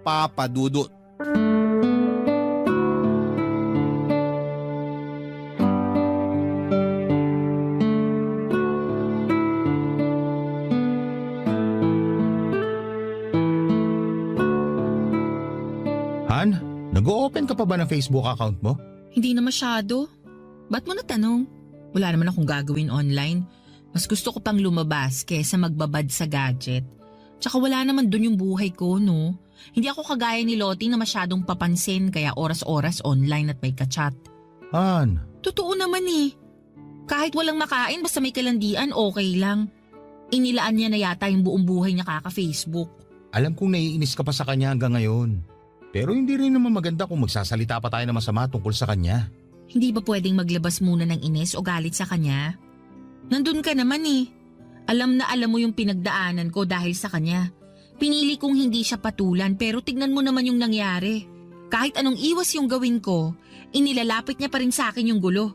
Papadudot. Han, nag-o-open ka pa ba ng Facebook account mo? Hindi na masyado. Ba't mo natanong? Wala naman akong gagawin online. Mas gusto ko pang lumabas kesa magbabad sa gadget. Tsaka wala naman dun yung buhay ko, no? Hindi ako kagaya ni Lottie na masyadong papansin kaya oras-oras online at may kachat. Han, Totoo naman eh. Kahit walang makain basta may kalandian, okay lang. Inilaan niya na yata yung buong buhay niya kaka-Facebook. alam kong naiinis ka pa sa kanya hanggang ngayon. Pero hindi rin naman maganda kung magsasalita pa tayo ng masama tungkol sa kanya. Hindi ba pwedeng maglabas muna ng inis o galit sa kanya? Nandun ka naman eh. Alam na alam mo yung pinagdaanan ko dahil sa kanya. Pinili kong hindi siya patulan pero tignan mo naman yung nangyari. Kahit anong iwas yung gawin ko, inilalapit niya pa rin sa akin yung gulo.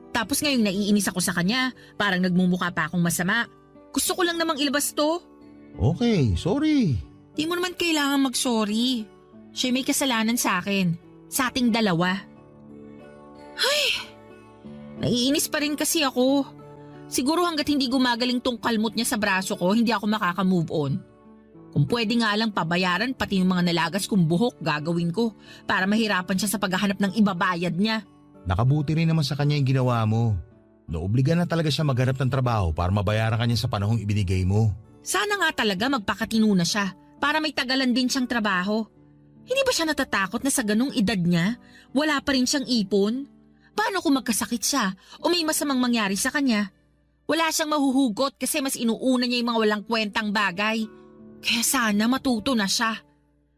Tapos ngayong naiinis ako sa kanya, parang nagmumukha pa akong masama. Gusto ko lang namang ilabas to. Okay, sorry. Di mo naman kailangan mag-sorry. Siya may kasalanan sa akin. Sa ating dalawa. Ay, naiinis pa rin kasi ako. Siguro hanggat hindi gumagaling tong kalmot niya sa braso ko, hindi ako makaka-move on. Kung pwede nga lang pabayaran pati yung mga nalagas kong buhok gagawin ko para mahirapan siya sa paghahanap ng ibabayad niya. Nakabuti rin naman sa kanya yung ginawa mo. Naobliga na talaga siya maghanap ng trabaho para mabayaran kanya sa panahong ibinigay mo. Sana nga talaga magpakatino na siya para may tagalan din siyang trabaho. Hindi ba siya natatakot na sa ganung edad niya, wala pa rin siyang ipon? Paano kung magkasakit siya o may masamang mangyari sa kanya? Wala siyang mahuhugot kasi mas inuuna niya yung mga walang kwentang bagay. Kaya sana matuto na siya.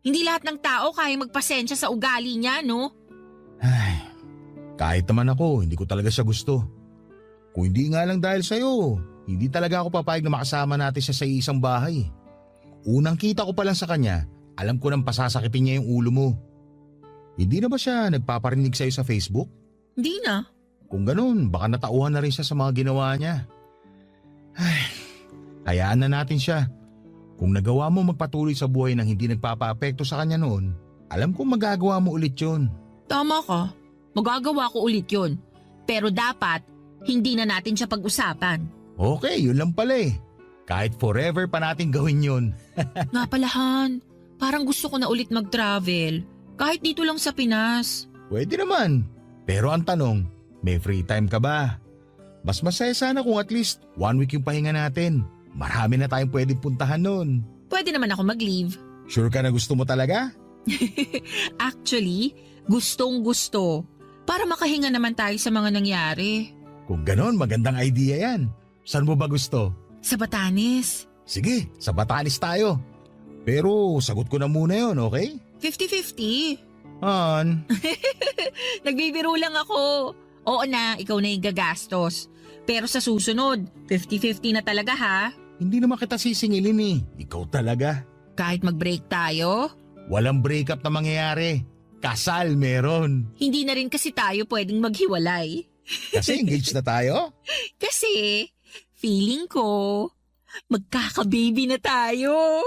Hindi lahat ng tao kaya magpasensya sa ugali niya, no? Ay, kahit naman ako, hindi ko talaga siya gusto. Kung hindi nga lang dahil sa'yo, hindi talaga ako papayag na makasama natin siya sa isang bahay. Unang kita ko pa lang sa kanya, alam ko nang pasasakitin niya yung ulo mo. Hindi na ba siya nagpaparinig sa'yo sa Facebook? Hindi na. Kung ganun, baka natauhan na rin siya sa mga ginawa niya. Ay, hayaan na natin siya. Kung nagawa mo magpatuloy sa buhay nang hindi nagpapaapekto sa kanya noon, alam kong magagawa mo ulit yun. Tama ka. Magagawa ko ulit yun. Pero dapat, hindi na natin siya pag-usapan. Okay, yun lang pala eh. Kahit forever pa natin gawin yun. Nga palahan, parang gusto ko na ulit mag-travel. Kahit dito lang sa Pinas. Pwede naman. Pero ang tanong, may free time ka ba? Mas masaya sana kung at least 1 week yung pahinga natin. Marami na tayong pwedeng puntahan nun. Pwede naman ako mag-leave. Sure ka na gusto mo talaga? Actually, gustong gusto. Para makahinga naman tayo sa mga nangyari. Kung ganon, magandang idea yan. Saan mo ba gusto? Sa Batanes. Sige, sa Batanes tayo. Pero sagot ko na muna yon, okay? 50-50. Han, Nagbibiro lang ako. Oo na, ikaw na yung gagastos. Pero sa susunod, 50-50 na talaga ha. hindi naman kita sisingilin eh. Ikaw talaga. Kahit mag-break tayo, Walang breakup na mangyayari. Kasal meron. hindi na rin kasi tayo pwedeng maghiwalay. Kasi engaged na tayo. Kasi, feeling ko, magkaka-baby na tayo.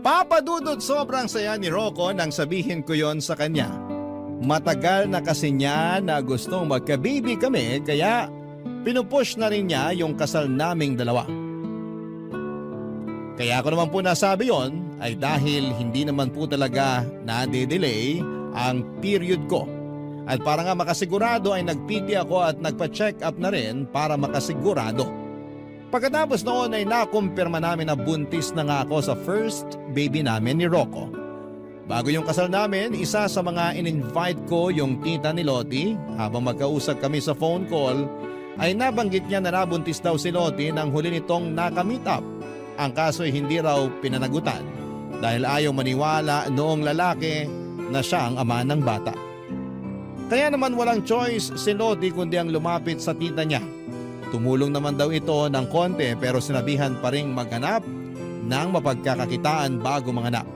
Papa Dudut, sobrang saya ni Rocco nang sabihin ko yon sa kanya. Matagal na kasi niya na gustong magka-baby kami kaya pinupush na rin niya yung kasal naming dalawa. Kaya ako naman po nasabi yon ay dahil hindi naman po talaga nade-delay ang period ko. At para nga makasigurado ay nag-PT ako at nagpa-check up na rin para makasigurado. Pagkatapos noon ay nakumpirma namin na buntis na nga ako sa first baby namin ni Rocco. Bago yung kasal namin, isa sa mga in-invite ko yung tita ni Lottie. Habang magkausap kami sa phone call, ay nabanggit niya na nabuntis daw si Lottie nang huli nitong naka-meet up. Ang kaso ay hindi raw pinanagutan dahil ayaw maniwala noong lalaki na siya ang ama ng bata. Kaya naman walang choice si Lottie kundi ang lumapit sa tita niya. Tumulong naman daw ito ng konti pero sinabihan pa ring maghanap ng mapagkakakitaan bago manganak.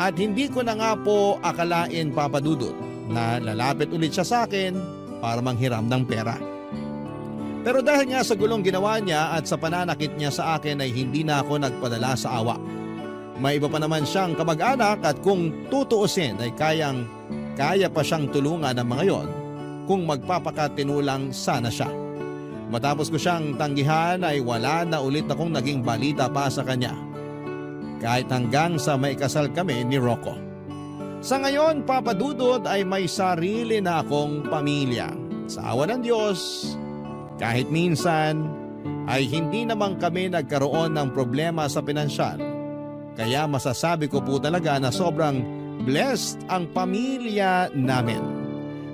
At hindi ko na nga po akalain, Papa Dudut, na lalapit ulit siya sa akin para manghiram ng pera. Pero dahil nga sa gulong ginawa niya at sa pananakit niya sa akin ay hindi na ako nagpadala sa awa. May iba pa naman siyang kamag-anak at kung tutuusin ay kaya pa siyang tulungan ng mga yon kung magpapakatinulang sana siya. Matapos ko siyang tanggihan ay wala na ulit akong naging balita pa sa kanya. Kahit hanggang sa may kasal kami ni Rocco. Sa ngayon, Papa Dudut, ay may sarili na akong pamilya. Sa awa ng Diyos, kahit minsan ay hindi naman kami nagkaroon ng problema sa pinansyal. Kaya masasabi ko po talaga na sobrang blessed ang pamilya namin.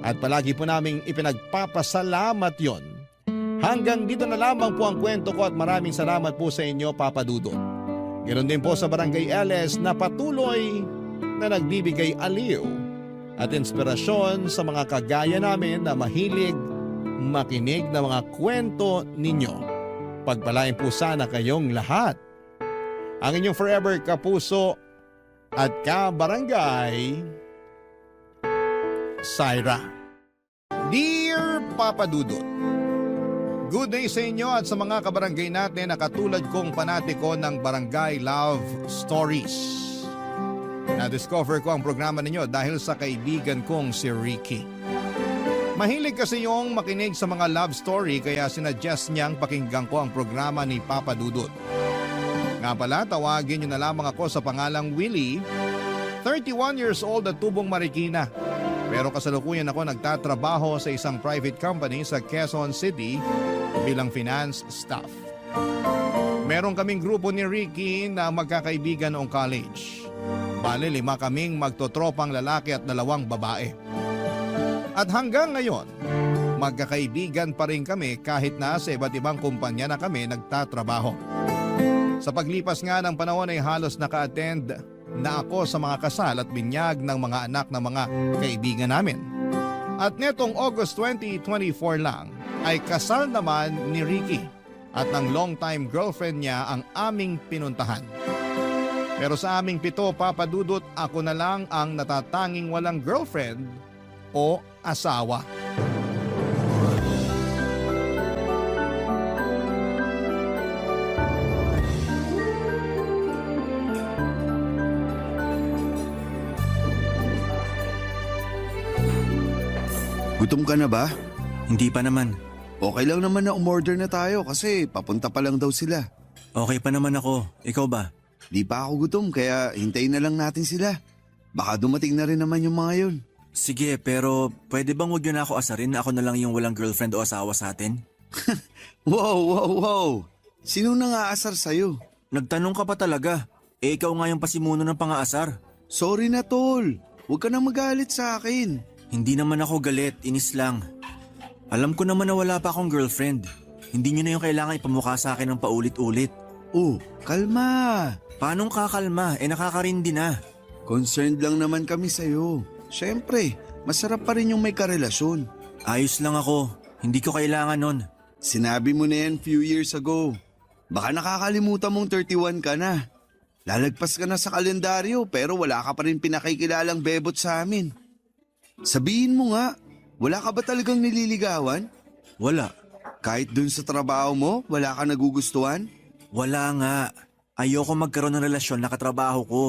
At palagi po naming ipinagpapasalamat yon. Hanggang dito na lamang po ang kwento ko at maraming salamat po sa inyo, Papa Dudut. Ganoon din po sa Barangay LS na patuloy na nagbibigay aliw at inspirasyon sa mga kagaya namin na mahilig makinig ng mga kwento ninyo. Pagpalain po sana kayong lahat. Ang inyong forever kapuso at kabarangay, Syra. Dear Papa Dudut, good day sa inyo at sa mga kabarangay natin na katulad kong panatiko ng Barangay Love Stories. Na-discover ko ang programa ninyo dahil sa kaibigan kong si Ricky. Mahilig kasi yung makinig sa mga love story kaya sinuggest niyang pakinggan ko ang programa ni Papa Dudut. Nga pala, tawagin niyo na lamang ako sa pangalang Willie, 31 years old at tubong Marikina. Pero kasalukuyan ako nagtatrabaho sa isang private company sa Quezon City bilang finance staff. Meron kaming grupo ni Ricky na magkakaibigan noong college. Bale, 5 kaming magtotropang lalaki at 2 babae. At hanggang ngayon, magkakaibigan pa rin kami kahit na sa iba't ibang kumpanya na kami nagtatrabaho. Sa paglipas nga ng panahon ay halos naka-attend na ako sa mga kasal at binyag ng mga anak ng mga kaibigan namin. At netong August 2024 lang ay kasal naman ni Ricky at ng long-time girlfriend niya ang aming pinuntahan. Pero sa aming 7, Papa Dudut, ako na lang ang natatanging walang girlfriend o asawa. Gutom ka na ba? Hindi pa naman. Okay lang naman na umorder na tayo kasi papunta pa lang daw sila. Okay pa naman ako. Ikaw ba? Di pa ako gutom kaya hintayin na lang natin sila. Baka dumating na rin naman yung mga yun. Sige, pero pwede bang huwag yun na ako asarin na ako na lang yung walang girlfriend o asawa sa atin? Wow! Sino nang aasar sa'yo? Nagtanong ka pa talaga. Eh ikaw nga yung pasimuno ng pang-aasar. Sorry na tol. Huwag ka nang magalit sa akin. Hindi naman ako galit, inis lang. Alam ko naman na wala pa akong girlfriend. Hindi nyo na yung kailangan ipamukha sa akin ng paulit-ulit. Oh, kalma. Paanong kakalma? Nakakarindi na. Concerned lang naman kami sa'yo. Siyempre, masarap pa rin yung may karelasyon. Ayos lang ako. Hindi ko kailangan nun. Sinabi mo na yan few years ago. Baka nakakalimutan mong 31 ka na. Lalagpas ka na sa kalendaryo pero wala ka pa rin pinakikilalang bebot sa amin. Sabihin mo nga, wala ka ba talagang nililigawan? Wala. Kahit dun sa trabaho mo, wala ka nagugustuhan? Wala nga. Ayoko magkaroon ng relasyon na katrabaho ko.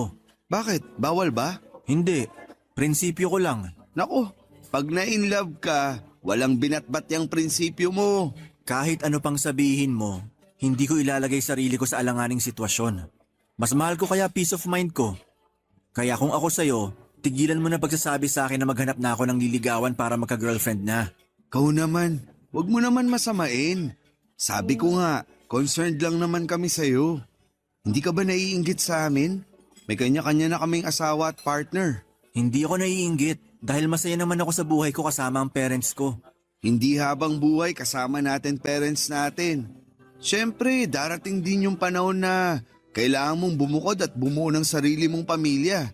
Bakit? Bawal ba? Hindi. Prinsipyo ko lang. Nako, pag na-inlove ka, walang binatbat yung prinsipyo mo. Kahit ano pang sabihin mo, hindi ko ilalagay sarili ko sa alanganing sitwasyon. Mas mahal ko kaya peace of mind ko. Kaya kung ako sa'yo, tigilan mo na pagsasabi sa akin na maghanap na ako ng liligawan para magka-girlfriend na. Kau naman, wag mo naman masamain. Sabi ko nga, concerned lang naman kami sa'yo. Hindi ka ba naiinggit sa amin? May kanya-kanya na kaming asawa at partner. Hindi ako naiinggit dahil masaya naman ako sa buhay ko kasama ang parents ko. Hindi habang buhay kasama natin parents natin. Siyempre, darating din yung panahon na kailangan mong bumukod at bumuo ng sarili mong pamilya.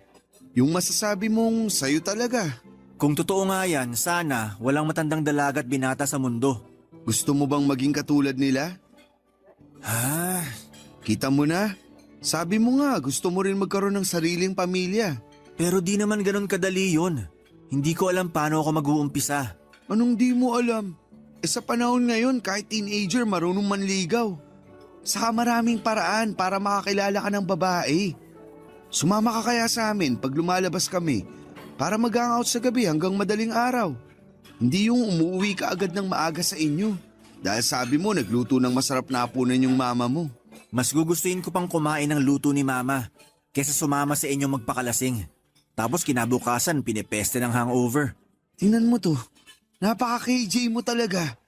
Yung masasabi mong sayo talaga. Kung totoo nga yan, sana walang matandang dalaga at binata sa mundo. Gusto mo bang maging katulad nila? Ha? Kita mo na? Sabi mo nga, gusto mo rin magkaroon ng sariling pamilya. Pero di naman ganun kadali yun. Hindi ko alam paano ako mag-uumpisa. Anong di mo alam? Sa panahon ngayon, kahit teenager marunong manligaw. Saka maraming paraan para makakilala ka ng babae. Sumama ka kaya sa amin pag lumalabas kami para mag-hangout sa gabi hanggang madaling araw. Hindi yung umuwi ka agad ng maaga sa inyo. Dahil sabi mo nagluto ng masarap na hapunan yung mama mo. Mas gugustuhin ko pang kumain ng luto ni mama kesa sumama sa inyo magpakalasing. Tapos kinabukasan pinipeste ng hangover. Tingnan mo to. Napaka-KJ mo talaga.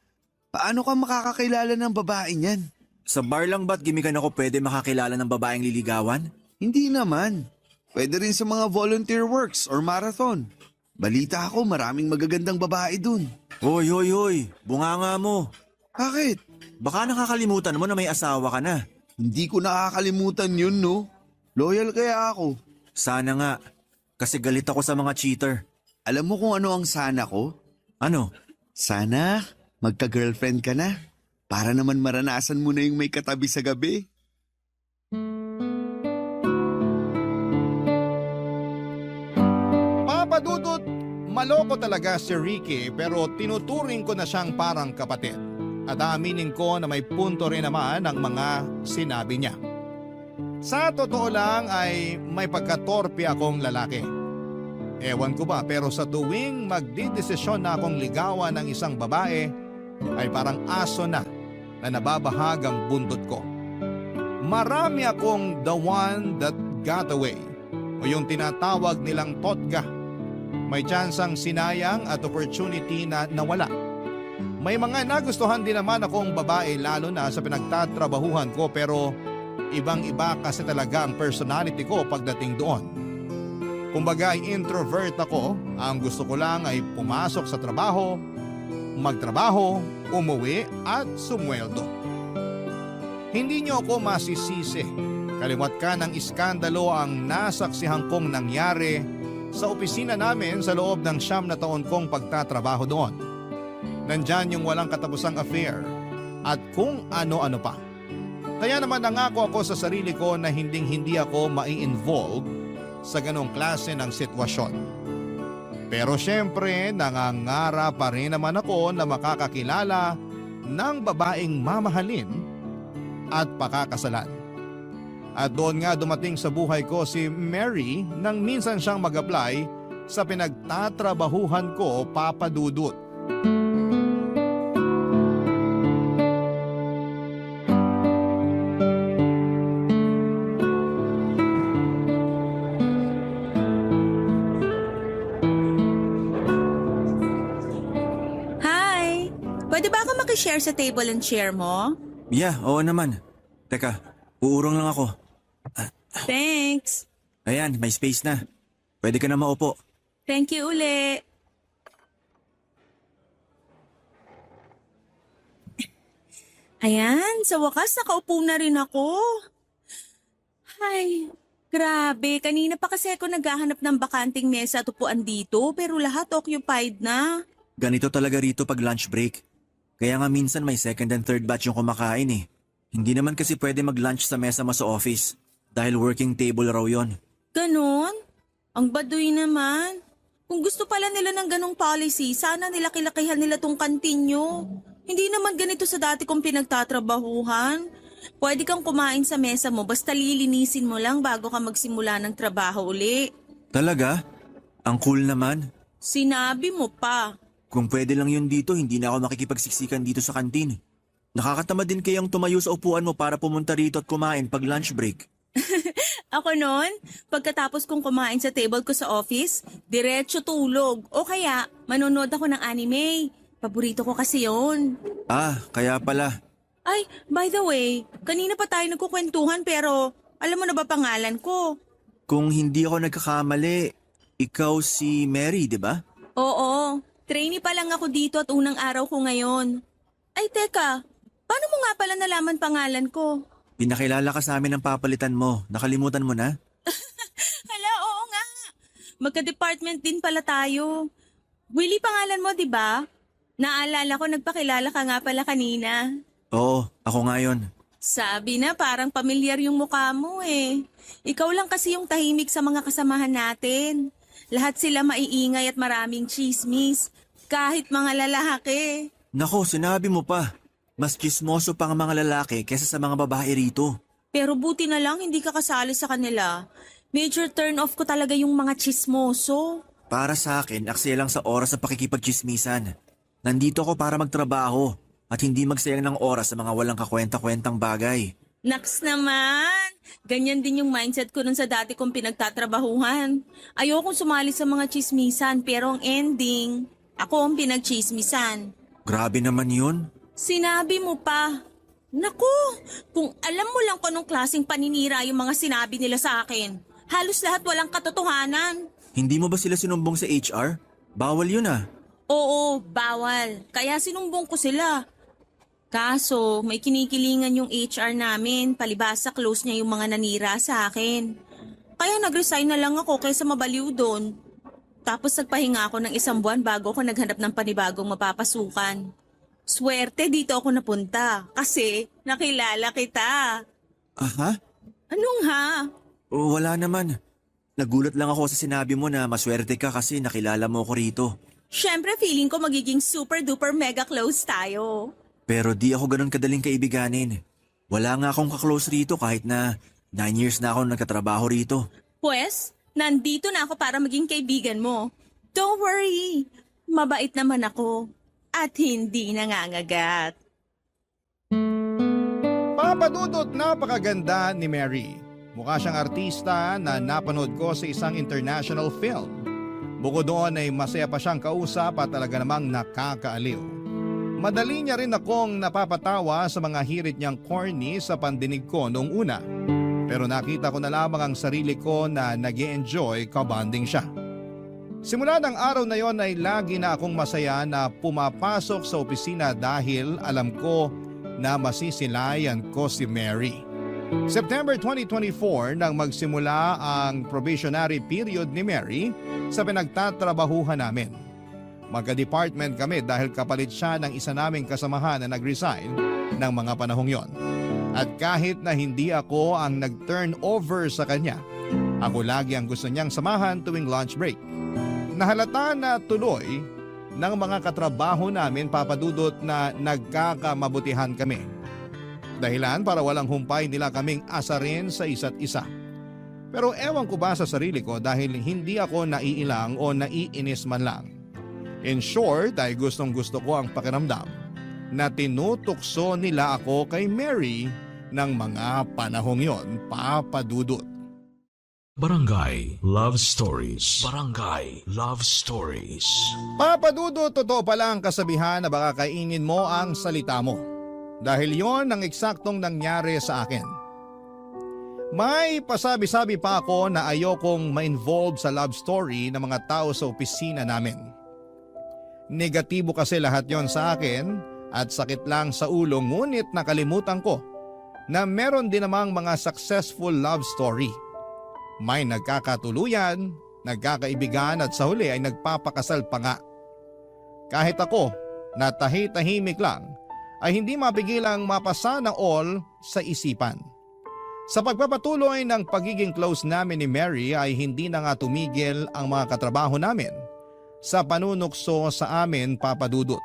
Paano ka makakakilala ng babae niyan? Sa bar lang ba't gimikan ako pwede makakilala ng babaeng liligawan? Hindi naman. Pwede rin sa mga volunteer works or marathon. Balita ako maraming magagandang babae dun. Hoy, hoy, hoy. Bunganga mo. Bakit? Baka nakakalimutan mo na may asawa ka na. Hindi ko nakakalimutan yun, no? Loyal kaya ako. Sana nga. Kasi galit ako sa mga cheater. Alam mo kung ano ang sana ko? Ano? Sana magka-girlfriend ka na. Para naman maranasan mo na yung may katabi sa gabi. Papadudot, maloko talaga si Ricky pero tinuturing ko na siyang parang kapatid. At aminin ko na may punto rin naman ang mga sinabi niya. Sa totoo lang ay may pagkatorpe akong lalaki. Ewan ko ba pero sa tuwing magdidesisyon na akong ligawan ng isang babae ay parang aso na nababahagang buntot ko. Marami akong the one that got away o yung tinatawag nilang totga. May tsansang sinayang at opportunity na nawala. May mga nagustuhan din naman akong babae lalo na sa pinagtatrabahuhan ko pero ibang-iba kasi talaga ang personality ko pagdating doon. Kumbaga ay introvert ako, ang gusto ko lang ay pumasok sa trabaho, magtrabaho, umuwi at sumweldo. Hindi niyo ako masisisi. Kaliwat ka ng iskandalo ang nasaksihan kong nangyari sa opisina namin sa loob ng 9 na taon kong pagtatrabaho doon. Nandyan yung walang katapusang affair at kung ano-ano pa. Kaya naman nangako ako sa sarili ko na hindi ako mai-involve sa ganong klase ng sitwasyon. Pero syempre, nangangarap pa rin naman ako na makakakilala ng babaeng mamahalin at pakakasalan. At doon nga dumating sa buhay ko si Mary nang minsan siyang mag-apply sa pinagtatrabahuhan ko, papadudot. Pwede ba ako makishare sa table and chair mo? Yeah, oo naman. Teka, uurong lang ako. Thanks. Ayan, may space na. Pwede ka na maupo. Thank you uli. Ayan, sa wakas nakaupo na rin ako. Ay, grabe. Kanina pa kasi ako naghahanap ng bakanting mesa at upuan dito pero lahat occupied na. Ganito talaga rito pag lunch break. Kaya nga minsan may second and third batch yung kumakain eh. Hindi naman kasi pwede mag-lunch sa mesa mo sa office. dahil working table raw yon. Ganon? Ang baduy naman. Kung gusto pala nila ng ganong policy, sana nilaki-lakihan nila tong kantin nyo. Hindi naman ganito sa dati kong pinagtatrabahuhan. Pwede kang kumain sa mesa mo basta lilinisin mo lang bago ka magsimula ng trabaho uli. Talaga? Ang cool naman. Sinabi mo pa. Kung pwede lang yun dito, hindi na ako makikipagsiksikan dito sa kantin. Nakakatamad din kayang tumayo sa upuan mo para pumunta rito at kumain pag lunch break. Ako noon, pagkatapos kong kumain sa table ko sa office, diretso tulog. O kaya, manonood ako ng anime. Paborito ko kasi yon. Ah, kaya pala. Ay, by the way, kanina pa tayo nagkukwentuhan pero alam mo na ba pangalan ko? Kung hindi ako nagkakamali, ikaw si Mary, di ba? Oo, trainee pa lang ako dito at unang araw ko ngayon. Ay teka, paano mo nga pala nalaman pangalan ko? Pinakilala ka sa amin ng papalitan mo. Nakalimutan mo na? Hala, oo nga. Magka-department din pala tayo. Willie pangalan mo, di ba? Naalala ko nagpakilala ka nga pala kanina. Oo, ako nga yun. Sabi na parang pamilyar yung mukha mo eh. Ikaw lang kasi yung tahimik sa mga kasamahan natin. Lahat sila maiingay at maraming chismis. Kahit mga lalaki. Nako, sinabi mo pa. Mas chismoso pa ang mga lalaki kesa sa mga babae rito. Pero buti na lang hindi ka kasali sa kanila. Major turn off ko talaga yung mga chismoso. Para sa akin, aksaya lang sa oras sa pakikipagchismisan. Nandito ako para magtrabaho at hindi magsayang ng oras sa mga walang kakwenta-kwentang bagay. Naks naman! Ganyan din yung mindset ko nun sa dati kong pinagtatrabahuhan. Ayokong sumali sa mga chismisan pero ang ending, ako ang pinagchismisan. Grabe naman yun. Sinabi mo pa. Naku, kung alam mo lang kung anong klaseng paninira yung mga sinabi nila sa akin. Halos lahat walang katotohanan. Hindi mo ba sila sinumbong sa HR? Bawal yun ah. Oo, bawal. Kaya sinumbong ko sila. Kaso, may kinikilingan yung HR namin, palibasa close niya yung mga nanira sa akin. Kaya nag-resign na lang ako kaysa mabaliw doon. Tapos nagpahinga ako ng 1 buwan bago ako naghanap ng panibagong mapapasukan. Swerte dito ako napunta kasi nakilala kita. Aha? Anong ha? O, wala naman. Nagulat lang ako sa sinabi mo na maswerte ka kasi nakilala mo ko rito. Siyempre feeling ko magiging super duper mega close tayo. Pero di ako ganun kadaling kaibiganin. Wala nga akong kaklose rito kahit na 9 years na ako nagkatrabaho rito. Pues, nandito na ako para maging kaibigan mo. Don't worry, mabait naman ako. At hindi nangangagat. Papadudot, napakaganda ni Mary. Mukha siyang artista na napanood ko sa isang international film. Bukod doon ay masaya pa siyang kausap at talaga namang nakakaaliw. Madali niya rin akong napapatawa sa mga hirit niyang corny sa pandinig ko noong una. Pero nakita ko na lamang ang sarili ko na nag-e-enjoy kabanding siya. Simula ng araw na yon ay lagi na akong masaya na pumapasok sa opisina dahil alam ko na masisilayan ko si Mary. September 2024 nang magsimula ang probationary period ni Mary sa pinagtatrabahuhan namin. Magka-department kami dahil kapalit siya ng isa naming kasamahan na nag-resign ng mga panahong yon. At kahit na hindi ako ang nag-turn over sa kanya, ako lagi ang gusto niyang samahan tuwing lunch break. Nahalata na tuloy ng mga katrabaho namin, Papadudot, na nagkakamabutihan kami. Dahilan para walang humpay nila kaming asarin sa isa't isa. Pero ewan ko ba sa sarili ko dahil hindi ako naiilang o naiinis man lang. In short ay gustong gusto ko ang pakiramdam na tinutukso nila ako kay Mary ng mga panahong yon, Papadudot. Barangay Love Stories. Barangay Love Stories. Papadudot, totoo pala ang kasabihan na baka kainin mo ang salita mo. Dahil yon ang eksaktong nangyari sa akin. May pasabi-sabi pa ako na ayokong ma-involve sa love story ng mga tao sa opisina namin. Negatibo kasi lahat yon sa akin at sakit lang sa ulo, ngunit nakalimutan ko na meron din namang mga successful love story. May nagkakatuluyan, nagkakaibigan at sa huli ay nagpapakasal pa nga. Kahit ako, na tahi-tahimik lang, ay hindi mapigilang mapasa ng all sa isipan. Sa pagpapatuloy ng pagiging close namin ni Mary ay hindi na nga tumigil ang mga katrabaho namin sa panunukso sa amin, Papa Dudut.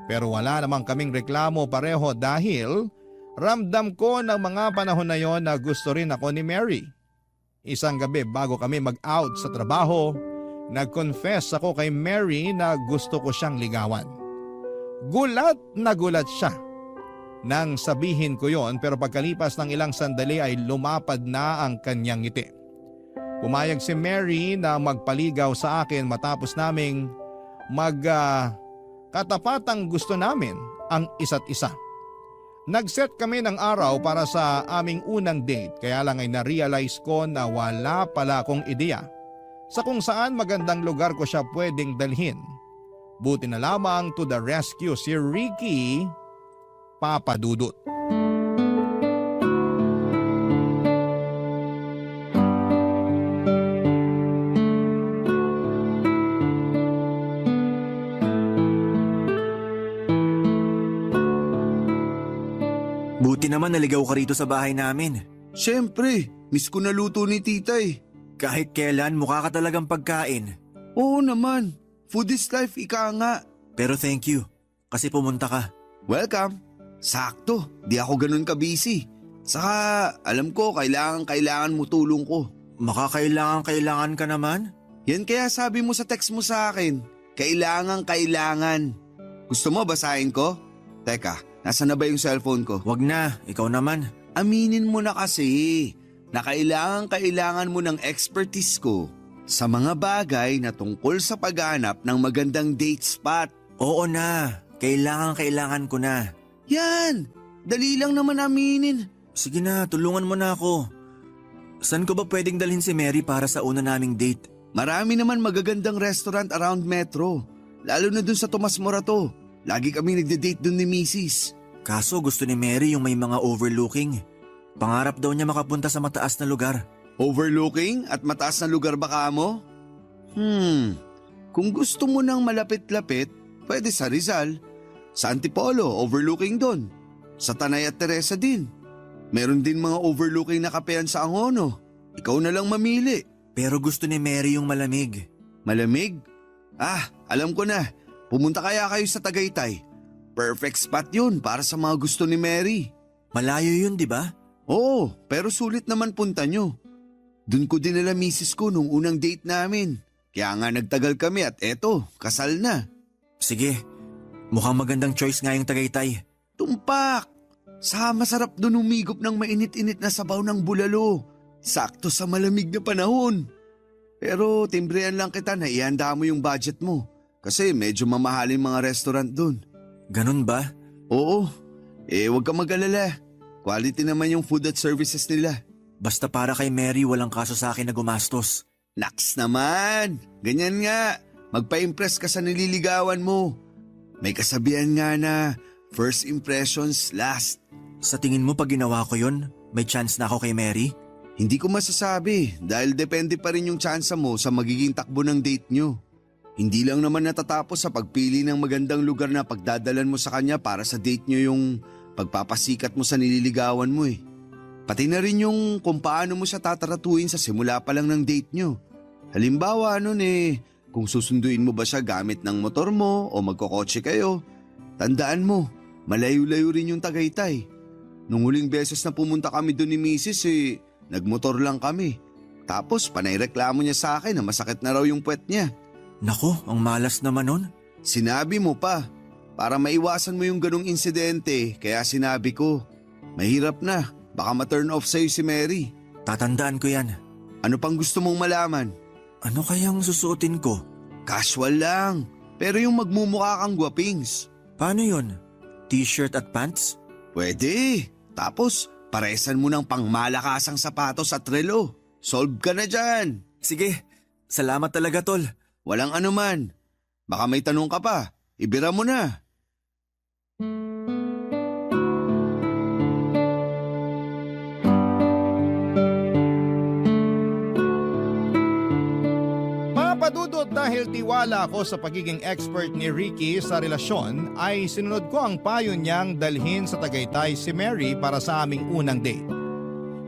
Pero wala namang kaming reklamo pareho dahil ramdam ko ng mga panahon na yon na gusto rin ako ni Mary. Isang gabi bago kami mag-out sa trabaho, nag-confess ako kay Mary na gusto ko siyang ligawan. Gulat na gulat siya nang sabihin ko yon, pero pagkalipas ng ilang sandali ay lumapad na ang kanyang ngiti. Pumayag si Mary na magpaligaw sa akin matapos naming katapatang gusto namin ang isa't isa. Nag-set kami ng araw para sa aming unang date, kaya lang ay na-realize ko na wala pala akong ideya sa kung saan magandang lugar ko siya pwedeng dalhin. Buti na lamang to the rescue si Ricky, Papa Dudut. Buti naman naligaw ka rito sa bahay namin. Siyempre, miss ko na luto ni tita eh. Kahit kailan mukha ka talagang pagkain. Oo naman, food is life, ika nga. Pero thank you, kasi pumunta ka. Welcome. Sakto, di ako ganun ka-busy. Saka alam ko kailangan mo tulong ko. Makakailangan ka naman? Yan kaya sabi mo sa text mo sa akin, kailangan. Gusto mo basahin ko? Teka, nasa na ba yung cellphone ko? Wag na, ikaw naman. Aminin mo na kasi na kailangan mo ng expertise ko sa mga bagay na tungkol sa paghanap ng magandang date spot. Oo na, kailangan ko na. Yan, dali lang naman aminin. Sige na, tulungan mo na ako. Saan ko ba pwedeng dalhin si Mary para sa una naming date? Marami naman magagandang restaurant around Metro. Lalo na dun sa Tomas Morato. Lagi kami nagde-date dun ni Mrs. Kaso gusto ni Mary yung may mga overlooking. Pangarap daw niya makapunta sa mataas na lugar. Overlooking at mataas na lugar ba ka mo? Kung gusto mo ng malapit-lapit, pwede sa Rizal. Sa Antipolo, overlooking doon. Sa Tanay at Teresa din. Meron din mga overlooking na kapehan sa Angono. Ikaw na lang mamili. Pero gusto ni Mary yung malamig. Malamig? Alam ko na. Pumunta kaya kayo sa Tagaytay. Perfect spot yun para sa mga gusto ni Mary. Malayo yun, di ba? Oo, pero sulit naman punta nyo. Doon ko dinala misis ko nung unang date namin. Kaya nga nagtagal kami at eto, kasal na. Sige, mukhang magandang choice nga yung Tagaytay. Tumpak! Sa masarap doon umigop ng mainit-init na sabaw ng bulalo. Sakto sa malamig na panahon. Pero timbrehan lang kita na ihanda mo yung budget mo. Kasi medyo mamahalin mga restaurant doon. Ganun ba? Oo. Huwag ka mag-alala. Quality naman yung food at services nila. Basta para kay Mary walang kaso sa akin na gumastos. Naks naman! Ganyan nga. Magpa-impress ka sa nililigawan mo. May kasabihan nga na first impressions last. Sa tingin mo pag ginawa ko yun, may chance na ako kay Mary? Hindi ko masasabi dahil depende pa rin yung tsansa mo sa magiging takbo ng date nyo. Hindi lang naman natatapos sa pagpili ng magandang lugar na pagdadalan mo sa kanya para sa date nyo yung pagpapasikat mo sa nililigawan mo eh. Pati na rin yung kung paano mo siya tataratuin sa simula pa lang ng date nyo. Halimbawa kung susunduin mo ba siya gamit ng motor mo o magkokotse kayo, tandaan mo, malayo-layo rin yung Tagaytay. Nung huling beses na pumunta kami doon ni Mrs. Nagmotor lang kami. Tapos panayreklamo niya sa akin na masakit na raw yung puwet niya. Nako, ang malas naman nun. Sinabi mo pa, para maiwasan mo yung ganong insidente, kaya sinabi ko, mahirap na, baka ma-turn off sa'yo si Mary. Tatandaan ko yan. Ano pang gusto mong malaman? Ano kayang susuotin ko? Casual lang, pero yung magmumukha kang gwapings. Paano yun? T-shirt at pants? Pwede. Tapos, paresan mo ng pangmalakasang sapatos at relo. Solve ka na dyan. Sige, salamat talaga tol. Walang anuman. Baka may tanong ka pa. Ibira mo na. Papadudot dahil tiwala ako sa pagiging expert ni Ricky sa relasyon ay sinunod ko ang payo niyang dalhin sa Tagaytay si Mary para sa aming unang date.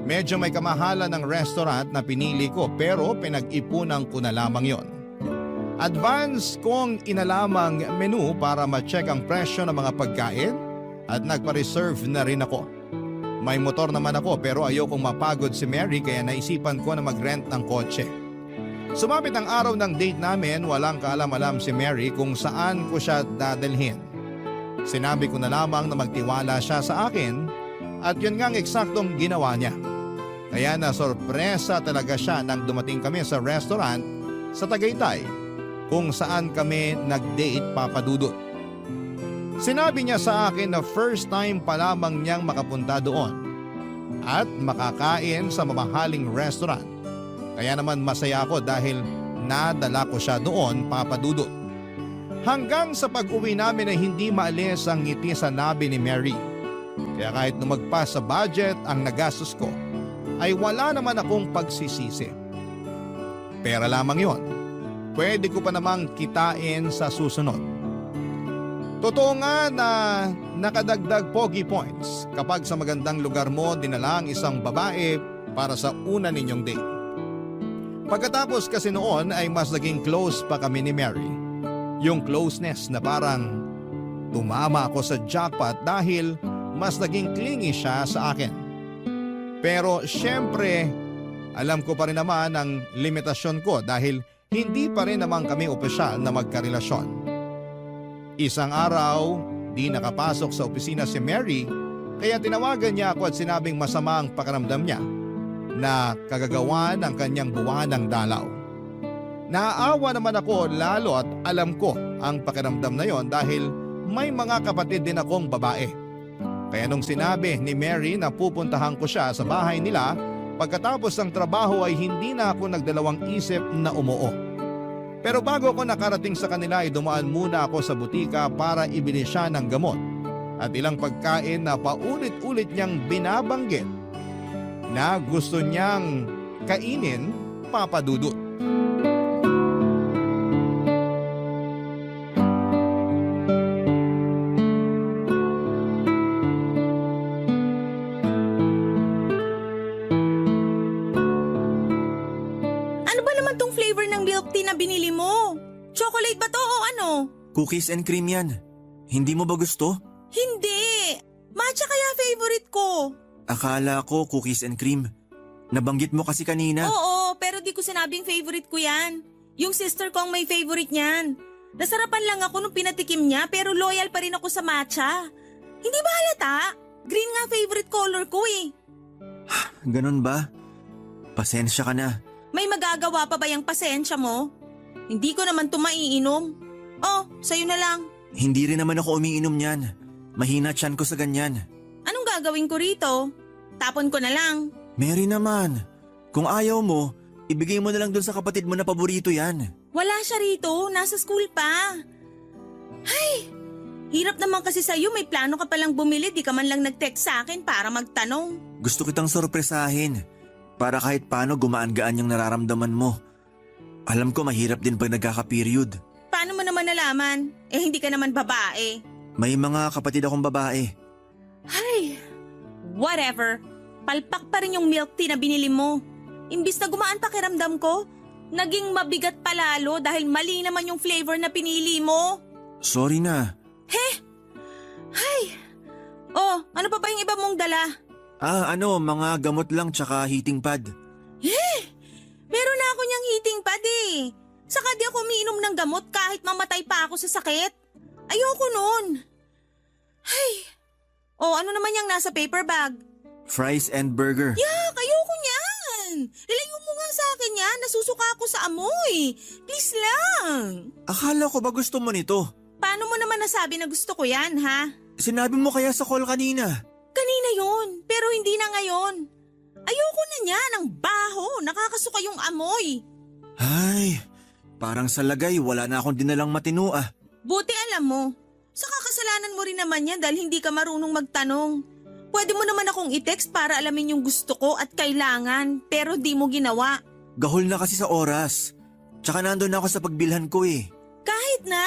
Medyo may kamahalan ng restaurant na pinili ko pero pinag-ipunan ko na lamang yon. Advance kong inalamang menu para ma-check ang presyo ng mga pagkain at nagpa-reserve na rin ako. May motor naman ako pero ayokong mapagod si Mary kaya naisipan ko na mag-rent ng kotse. Sumapit ang araw ng date namin, walang kaalam-alam si Mary kung saan ko siya dadalhin. Sinabi ko na lamang na magtiwala siya sa akin at yun ngang eksaktong ginawa niya. Kaya nasorpresa talaga siya nang dumating kami sa restaurant sa Tagaytay kung saan kami nag-date, Papa Dudut. Sinabi niya sa akin na first time pa lamang niyang makapunta doon at makakain sa mamahaling restaurant. Kaya naman masaya ako dahil nadala ko siya doon, Papa Dudut. Hanggang sa pag-uwi namin ay hindi maalis ang ngiti sa labi ni Mary. Kaya kahit lumagpas sa budget ang nagastos ko, ay wala naman akong pagsisisi. Pera lamang yon. Pwede ko pa namang kitain sa susunod. Totoo nga na nakadagdag pogi points kapag sa magandang lugar mo dinala ang isang babae para sa una ninyong date. Pagkatapos kasi noon ay mas naging close pa kami ni Mary. Yung closeness na parang tumama ako sa jackpot dahil mas naging clingy siya sa akin. Pero syempre, alam ko pa rin naman ang limitasyon ko dahil hindi pa rin naman kami opisyal na magkarelasyon. Isang araw, di nakapasok sa opisina si Mary kaya tinawagan niya ako at sinabing masama ang pakiramdam niya na kagagawa ng kanyang buwanang dalaw. Naaawa naman ako lalo at alam ko ang pakiramdam na yon dahil may mga kapatid din akong babae. Kaya nung sinabi ni Mary na pupuntahan ko siya sa bahay nila pagkatapos ng trabaho ay hindi na ako nagdalawang isip na umuo. Pero bago ako nakarating sa kanila ay dumaan muna ako sa butika para ibili siya ng gamot at ilang pagkain na paulit-ulit niyang binabanggit na gusto niyang kainin, Papa Dudut. Ano ba naman tong flavor ng milk tea na binili mo? Chocolate ba to o ano? Cookies and cream yan. Hindi mo ba gusto? Hindi! Matcha kaya favorite ko. Akala ko cookies and cream. Nabanggit mo kasi kanina. Oo, pero di ko sinabing favorite ko yan. Yung sister ko ang may favorite niyan. Nasarapan lang ako nung pinatikim niya pero loyal pa rin ako sa matcha. Hindi ba halata? Green nga favorite color ko eh. Ganun ba? Pasensya ka na. May magagawa pa ba yung pasensya mo? Hindi ko naman to maiinom. Oh, sa'yo na lang. Hindi rin naman ako umiinom niyan. Mahina tiyan ko sa ganyan. Anong gagawin ko rito? Tapon ko na lang. Mary naman, kung ayaw mo, ibigay mo na lang dun sa kapatid mo na paborito yan. Wala siya rito, nasa school pa. Ay, hirap naman kasi sa'yo, may plano ka palang bumili, di ka man lang nag-text sa akin para magtanong. Gusto kitang sorpresahin, para kahit paano gumaan-gaan yung nararamdaman mo. Alam ko mahirap din pag nagkaka-period. Paano mo naman nalaman? Eh hindi ka naman babae. May mga kapatid akong babae. Ay, whatever. Palpak pa rin yung milk tea na binili mo. Imbis na gumaan pakiramdam ko, naging mabigat palalo dahil mali naman yung flavor na pinili mo. Sorry na. Ay, oh, ano pa ba yung iba mong dala? Mga gamot lang tsaka heating pad. Meron na ako niyang heating pad eh. Saka di ako umiinom ng gamot kahit mamatay pa ako sa sakit. Ayoko nun. Ay, oh, ano naman yung nasa paper bag? Fries and burger. Yak, ayoko niyan. Ilayo mo nga sa akin yan, nasusuka ako sa amoy. Please lang. Akala ko ba gusto mo nito? Paano mo naman nasabi na gusto ko yan, ha? Sinabi mo kaya sa call kanina. Kanina yon, pero hindi na ngayon. Ayoko na niyan, ang baho, nakakasuka yung amoy. Ay, parang sa lagay wala na akong dinalang matino ah. Buti alam mo, sa kakasalanan mo rin naman yan dahil hindi ka marunong magtanong. Pwede mo naman akong i-text para alamin yung gusto ko at kailangan, pero di mo ginawa. Gahol na kasi sa oras. Tsaka nandun na ako sa pagbilhan ko eh. Kahit na.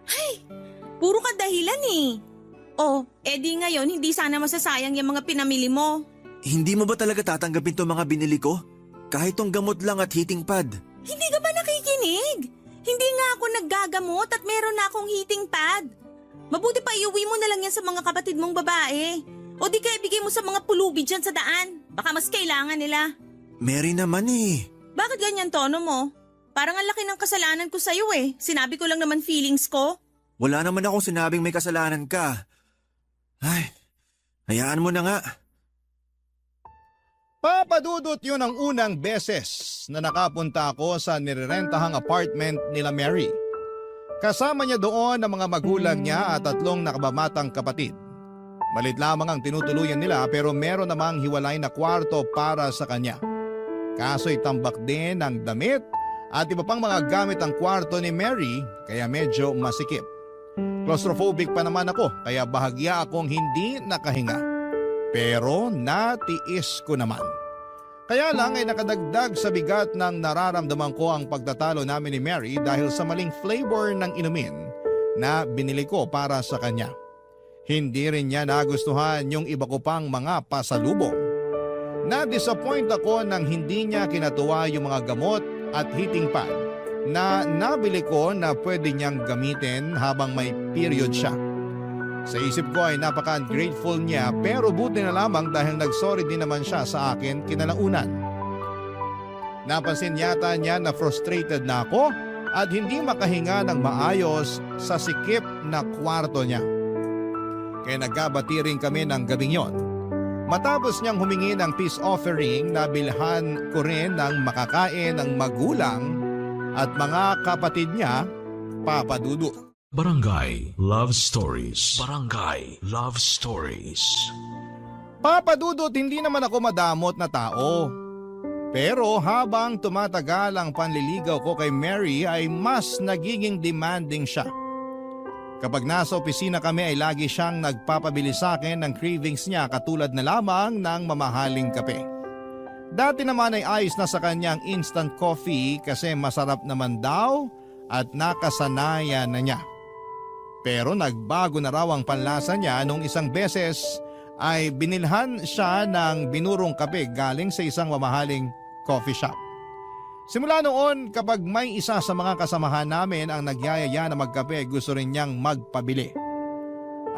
Ay, puro ka dahilan eh. Oh, edi ngayon hindi sana masasayang yung mga pinamili mo. Hindi mo ba talaga tatanggapin tong mga binili ko? Kahit tong gamot lang at heating pad. Hindi ka ba nakikinig? Hindi nga ako naggagamot at meron na akong heating pad. Mabuti pa iuwi mo na lang yan sa mga kapatid mong babae. O di kaya bigay mo sa mga pulubi dyan sa daan. Baka mas kailangan nila. Mary naman eh. Bakit ganyan tono mo? Parang ang laki ng kasalanan ko sa'yo eh. Sinabi ko lang naman feelings ko. Wala naman akong sinabing may kasalanan ka. Ay, hayaan mo na nga. Papadudot yun ang unang beses na nakapunta ako sa nirerentahang apartment nila Mary. Kasama niya doon ang mga magulang niya at 3 nakababatang kapatid. Malit lamang ang tinutuluyan nila pero meron namang hiwalay na kwarto para sa kanya. Kaso'y tambak din ang damit at iba pang mga gamit ang kwarto ni Mary kaya medyo masikip. Claustrophobic pa naman ako kaya bahagya akong hindi nakahinga. Pero natiis ko naman. Kaya lang ay nakadagdag sa bigat ng nararamdaman ko ang pagtatalo namin ni Mary dahil sa maling flavor ng inumin na binili ko para sa kanya. Hindi rin niya nagustuhan yung iba ko pang mga pasalubong. Na-disappoint ako nang hindi niya kinatuwa yung mga gamot at heating pad na nabili ko na pwede niyang gamitin habang may period siya. Sa isip ko ay napaka-ungrateful niya pero buti na lamang dahil nagsorry din naman siya sa akin kinalaunan. Napansin yata niya na frustrated na ako at hindi makahinga ng maayos sa sikip na kwarto niya. Kaya nagkabati rin kami ng gabing yon. Matapos niyang humingi ng peace offering, nabilhan ko rin ng makakain ng magulang at mga kapatid niya, Papa Dudu. Barangay Love Stories. Barangay Love Stories. Papa Dudut, hindi naman ako madamot na tao. Pero habang tumatagal ang panliligaw ko kay Mary ay mas nagiging demanding siya. Kapag nasa opisina kami ay lagi siyang nagpapabili sa akin ng cravings niya katulad na lamang ng mamahaling kape. Dati naman ay ayos na sa kanyang instant coffee kasi masarap naman daw at nakasanayan na niya. Pero nagbago na raw ang panlasa niya nung isang beses ay binilhan siya ng binurong kape galing sa isang mamahaling coffee shop. Simula noon kapag may isa sa mga kasamahan namin ang nagyayaya na magkape gusto rin niyang magpabili.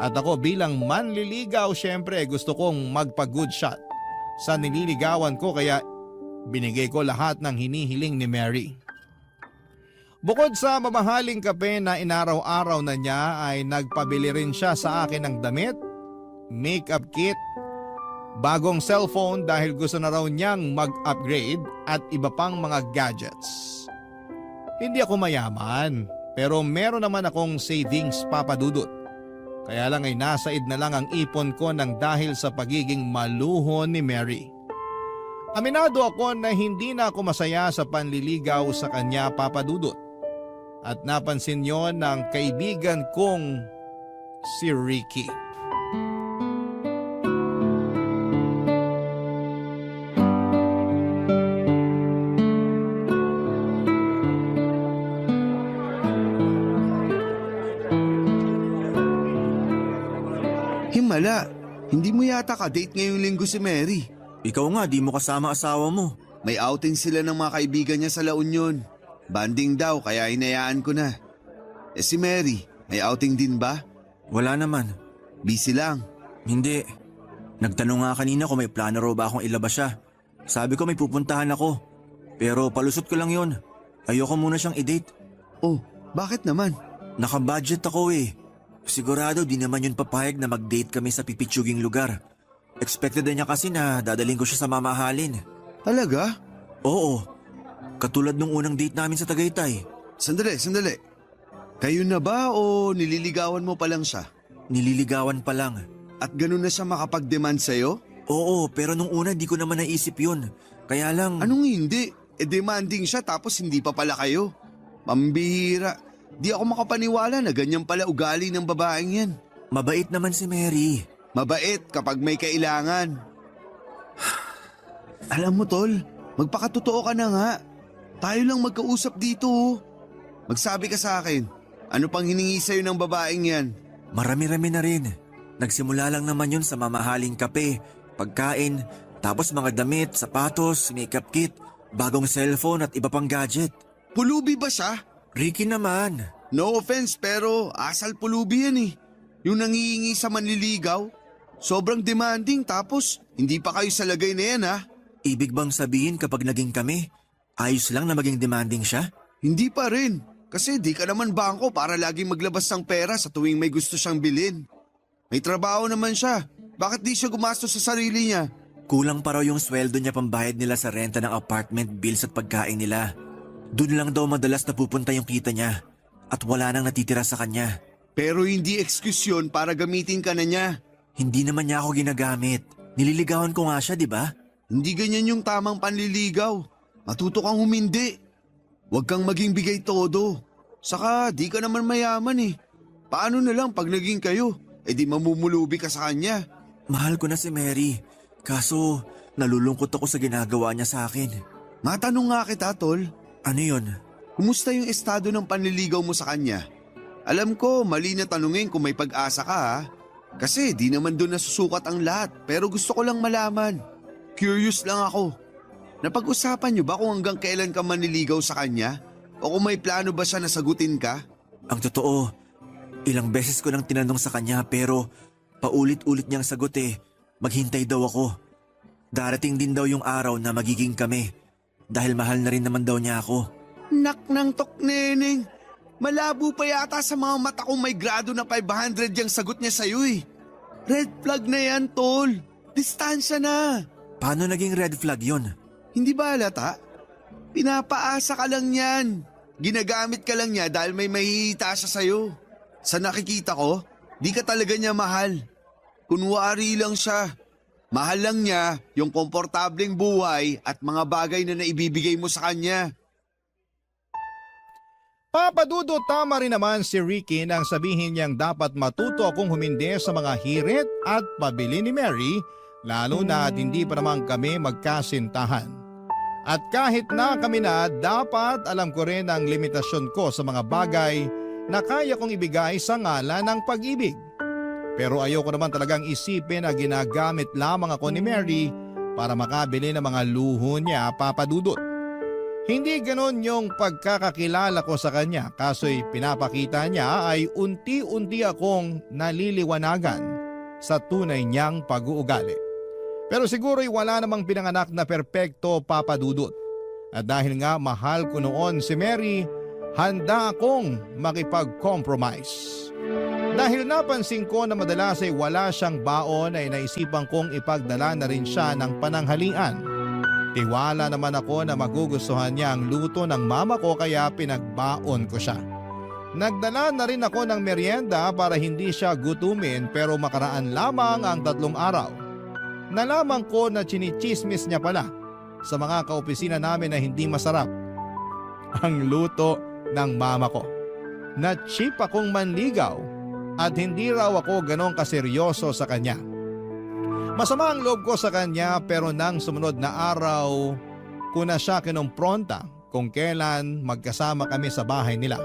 At ako bilang manliligaw syempre gusto kong magpa-good shot sa nililigawan ko kaya binigay ko lahat ng hinihiling ni Mary. Bukod sa mamahaling kape na inaraw-araw na niya ay nagpabili rin siya sa akin ng damit, makeup kit, bagong cellphone dahil gusto na raw niyang mag-upgrade at iba pang mga gadgets. Hindi ako mayaman pero meron naman akong savings, Papa Dudut. Kaya lang ay nasaid na lang ang ipon ko ng dahil sa pagiging maluho ni Mary. Aminado ako na hindi na ako masaya sa panliligaw sa kanya, Papa Dudut. At napansin yon ng kaibigan kong si Ricky. Himala, hindi mo yata ka-date ngayong linggo si Mary. Ikaw nga, di mo kasama asawa mo. May outing sila ng mga kaibigan niya sa La Union. Banding daw kaya hinayaan ko na. Si Mary, may outing din ba? Wala naman. Busy lang. Hindi. Nagtanong nga kanina kung may plano raw ba akong ilabas siya. Sabi ko may pupuntahan ako. Pero palusot ko lang yon. Ayoko muna siyang i-date. Oh, bakit naman? Nakabudget ako eh. Sigurado di naman yun papayag na mag-date kami sa pipitsuging lugar. Expected na niya kasi na dadaling ko siya sa mamahalin. Talaga? Oo. Katulad nung unang date namin sa Tagaytay. Sandali. Kayo na ba o nililigawan mo pa lang siya? Nililigawan pa lang. At ganun na siya makapag-demand sa'yo? Oo, pero nung una di ko naman naisip yun. Kaya lang… Anong hindi? Demanding siya tapos hindi pa pala kayo. Mambihira. Di ako makapaniwala na ganyan pala ugali ng babaeng yan. Mabait naman si Mary. Mabait kapag may kailangan. Alam mo tol, magpakatotoo ka na nga. Tayo lang magkausap dito. Magsabi ka sa akin, ano pang hiningi sa'yo ng babaeng yan? Marami-rami na rin. Nagsimula lang naman yun sa mamahaling kape, pagkain, Tapos mga damit, sapatos, makeup kit, bagong cellphone at iba pang gadget. Pulubi ba siya? Ricky naman. No offense pero asal pulubi yan eh. Yung nangihingi sa manliligaw. Sobrang demanding tapos hindi pa kayo sa lagay na yan ha. Ibig bang sabihin kapag naging kami, ayos lang na maging demanding siya? Hindi pa rin. Kasi di ka naman bangko para laging maglabas ng pera sa tuwing may gusto siyang bilhin. May trabaho naman siya. Bakit di siya gumastos sa sarili niya? Kulang pa raw yung sweldo niya pambayad nila sa renta ng apartment bills at pagkain nila. Doon lang daw madalas napupunta yung kita niya at wala nang natitira sa kanya. Pero hindi excuse yun para gamitin ka na niya. Hindi naman niya ako ginagamit. Nililigawan ko nga siya, di ba? Hindi ganyan yung tamang panliligaw. Matuto kang humindi. Huwag kang maging bigay todo. Saka di ka naman mayaman eh. Paano na lang pag naging kayo? Eh di mamumulubi ka sa kanya. Mahal ko na si Mary. Kaso nalulungkot ako sa ginagawa niya sa akin. Matanong nga kita, tol. Ano yun? Kumusta yung estado ng panliligaw mo sa kanya? Alam ko, mali na tanungin kung may pag-asa ka ha. Kasi di naman doon nasusukat ang lahat. Pero gusto ko lang malaman. Curious lang ako. Napag-usapan niyo ba kung hanggang kailan ka manliligaw sa kanya? O kung may plano ba siya na sagutin ka? Ang totoo, ilang beses ko nang tinanong sa kanya pero paulit-ulit niyang sagot maghintay daw ako. Darating din daw yung araw na magiging kami dahil mahal na rin naman daw niya ako. Nak ng tok, neneng. Malabo pa yata sa mga mata kung may grado na 500 yung sagot niya sa'yo eh. Red flag na yan, tol. Distansya na. Paano naging red flag yon? Hindi ba halata? Pinapaasa ka lang yan. Ginagamit ka lang niya dahil may mahihita siya sa'yo. Sa nakikita ko, di ka talaga niya mahal. Kunwari lang siya. Mahal lang niya yung komportableng buhay at mga bagay na naibibigay mo sa kanya. Papadudo, tama rin naman si Ricky nang sabihin niyang dapat matuto akong humindi sa mga hirit at pabili ni Mary, lalo na at hindi pa naman kami magkasintahan. At kahit na kami na, dapat alam ko rin ang limitasyon ko sa mga bagay na kaya kong ibigay sa ngalan ng pag-ibig. Pero ayoko naman talagang isipin na ginagamit lamang ako ni Mary para makabili ng mga luho niya, papadudot. Hindi ganon yung pagkakakilala ko sa kanya, kaso'y pinapakita niya ay unti-unti akong naliliwanagan sa tunay niyang pag-uugali. Pero siguro'y wala namang pinanganak na perpekto, papadudot. At dahil nga mahal ko noon si Mary, handa akong makipag-compromise. Dahil napansin ko na madalas ay wala siyang baon ay naisipan kong ipagdala na rin siya ng pananghalian. Tiwala naman ako na magugustuhan niya ang luto ng mama ko kaya pinagbaon ko siya. Nagdala na rin ako ng merienda para hindi siya gutumin pero makaraan lamang ang 3 araw. Nalaman ko na chinichismis niya pala sa mga kaopisina namin na hindi masarap ang luto ng mama ko. Na cheap akong manligaw at hindi raw ako ganon kaseryoso sa kanya. Masama ang loob ko sa kanya pero nang sumunod na araw ko na siya kinumpronta kung kailan magkasama kami sa bahay nila.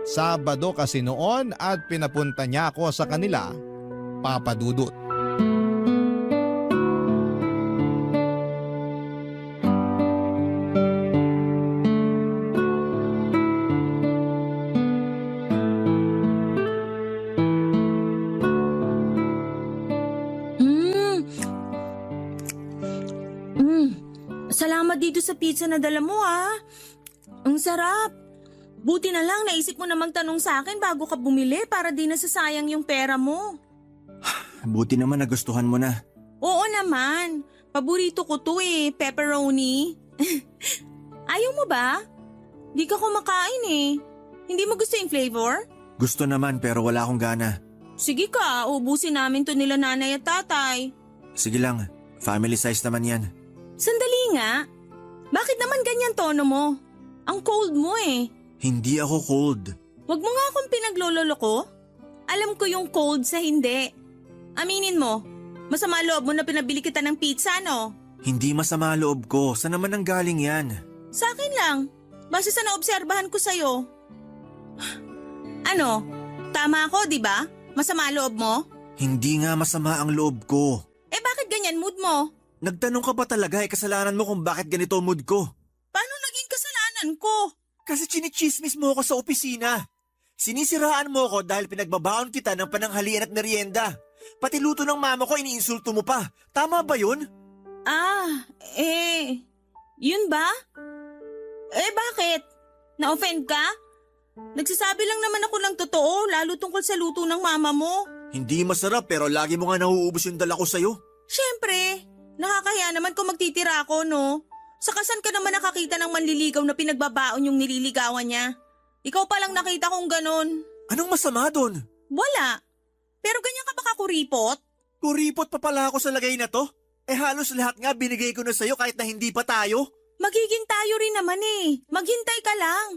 Sabado kasi noon at pinapunta niya ako sa kanila, papadudot. Salamat dito sa pizza na dala mo Ang sarap. Buti na lang naisip mo na magtanong sa akin bago ka bumili para di nasasayang yung pera mo. Buti naman nagustuhan mo na. Oo naman. Paborito ko to pepperoni. Ayaw mo ba? Di ka kumakain Hindi mo gusto yung flavor? Gusto naman pero wala akong gana. Sige ka, ubusin namin to nila nanay at tatay. Sige lang, family size naman yan. Sandali nga. Bakit naman ganyan tono mo? Ang cold mo Hindi ako cold. Huwag mo nga akong pinaglololo ko. Alam ko yung cold sa hindi. Aminin mo, masama loob mo na pinabili kita ng pizza, no? Hindi masama loob ko. Saan naman ang galing yan? Sa akin lang. Base sa naobserbahan ko sa'yo. Ano? Tama ako, di ba? Masama loob mo? Hindi nga masama ang loob ko. Bakit ganyan mood mo? Nagtanong ka ba talaga kasalanan mo kung bakit ganito ang mood ko? Paano naging kasalanan ko? Kasi chinichismis mo ako sa opisina. Sinisiraan mo ako dahil pinagbabaon kita ng pananghalian at merienda. Pati luto ng mama ko iniinsulto mo pa. Tama ba yun? Yun ba? Bakit? Na-offend ka? Nagsasabi lang naman ako ng totoo, lalo tungkol sa luto ng mama mo. Hindi masarap pero lagi mo nga nauubos yung dala ko sa'yo. Siyempre, nakakahiya naman kung magtitira ako, no? Saka saan ka naman nakakita ng manliligaw na pinagbabaon yung nililigawan niya? Ikaw palang nakita kong ganon. Anong masama doon? Wala. Pero ganyan ka ba kakuripot? Kuripot pa pala ako sa lagay na to? Halos lahat nga binigay ko na sa'yo kahit na hindi pa tayo. Magiging tayo rin naman eh. Maghintay ka lang.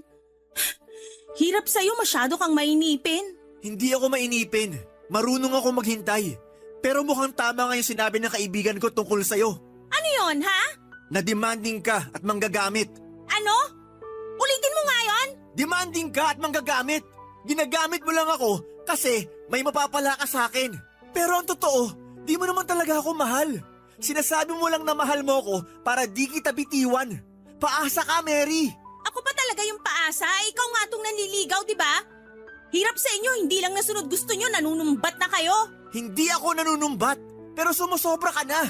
Hirap sa'yo, masyado kang mainipin. Hindi ako mainipin. Marunong ako maghintay. Pero mukhang tama nga yung sinabi ng kaibigan ko tungkol sa'yo. Ano yon, ha? Na demanding ka at manggagamit. Ano? Ulitin mo nga yon? Demanding ka at manggagamit. Ginagamit mo lang ako kasi may mapapala ka sa akin. Pero ang totoo, di mo naman talaga ako mahal. Sinasabi mo lang na mahal mo ako para di kita bitiwan. Paasa ka, Mary. Ako pa talaga yung paasa. Ikaw nga tong nanliligaw, di ba? Hirap sa inyo, hindi lang nasunod gusto nyo, nanunumbat na kayo. Hindi ako nanunumbat, pero sumusobra ka na.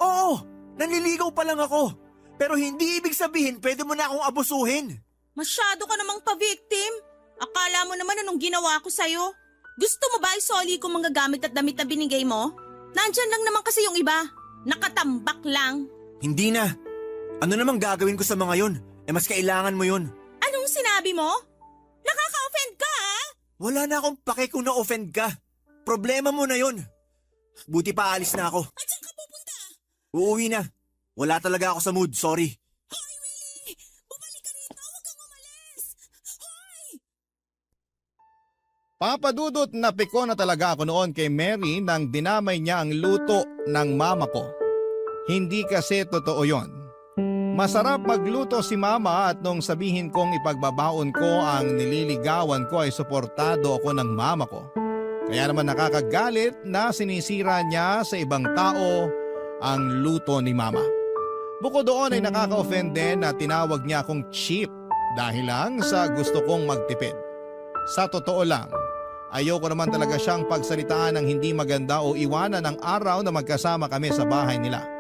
Oo, nanliligaw pa lang ako. Pero hindi ibig sabihin pwede mo na akong abusuhin. Masyado ka namang pa-victim. Akala mo naman anong ginawa ko sa'yo. Gusto mo ba isoli ko mga gamit at damit na binigay mo? Nandyan lang naman kasi yung iba. Nakatambak lang. Hindi na. Ano namang gagawin ko sa mga yon? Mas kailangan mo yun. Anong sinabi mo? Nakaka-offend ka, ha? Wala na akong pake kung na-offend ka. Problema mo na yun. Buti pa alis na ako. At saan ka pupunta? Uuwi na. Wala talaga ako sa mood, sorry. Hoy, Willie! Bumalik ka rito! Huwag kang umalis! Hoy! Papadudot na piko na talaga ako noon kay Mary nang dinamay niya ang luto ng mama ko. Hindi kasi totoo yon. Masarap magluto si mama at nung sabihin kong ipagbabaon ko ang nililigawan ko ay suportado ako ng mama ko. Kaya naman nakakagalit na sinisira niya sa ibang tao ang luto ni mama. Bukod doon ay nakaka-offend din na tinawag niya akong cheap dahil lang sa gusto kong magtipid. Sa totoo lang, ayoko naman talaga siyang pagsalitaan ng hindi maganda o iwanan ng araw na magkasama kami sa bahay nila.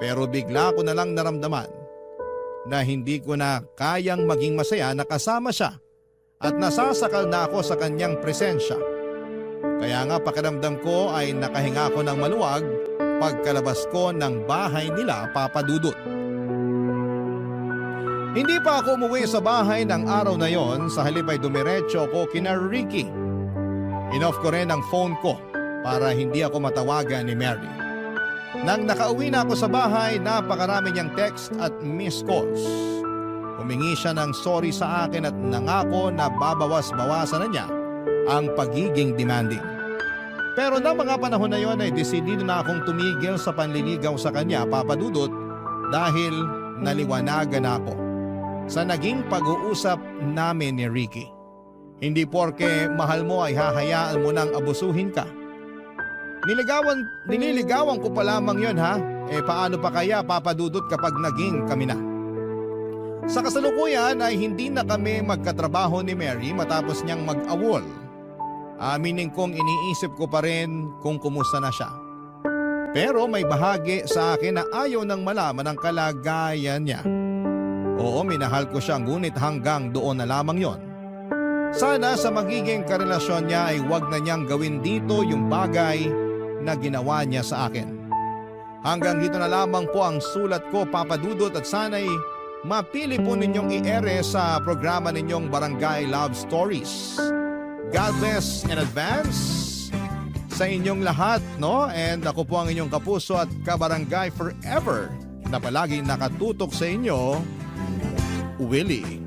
Pero bigla ko na lang naramdaman na hindi ko na kayang maging masaya na kasama siya at nasasakal na ako sa kanyang presensya. Kaya nga pakiramdam ko ay nakahinga ako ng maluwag pagkalabas ko ng bahay nila, Papa Dudut. Hindi pa ako umuwi sa bahay ng araw na yon, sa halip ay dumiretso ko kina Ricky. Inoff ko rin ang phone ko para hindi ako matawagan ni Mary. Nang nakauwi na ako sa bahay, napakarami niyang text at missed calls. Humingi siya ng sorry sa akin at nangako na babawas-bawasan na niya ang pagiging demanding. Pero na mga panahon na yon ay desidido na akong tumigil sa panliligaw sa kanya, Papa Dudut, dahil naliwanagan ako sa naging pag-uusap namin ni Ricky. Hindi porke mahal mo ay hahayaan mo nang abusuhin ka. Nililigawan ko pa lamang yon, ha? Paano pa kaya, Papa Dudut, kapag naging kami na? Sa kasalukuyan ay hindi na kami magkatrabaho ni Mary matapos niyang mag-awol. Aminin kong iniisip ko pa rin kung kumusta na siya. Pero may bahagi sa akin na ayaw nang malaman ang kalagayan niya. Oo, minahal ko siya ngunit hanggang doon na lamang yon. Sana sa magiging karelasyon niya ay wag na niyang gawin dito yung bagay na ginawa niya sa akin. Hanggang dito na lamang po ang sulat ko, Papa Dudut, at sana'y mapili po ninyong i-ere sa programa ninyong Barangay Love Stories. God bless in advance sa inyong lahat, no? And ako po ang inyong kapuso at kabarangay forever na palagi nakatutok sa inyo, Willie.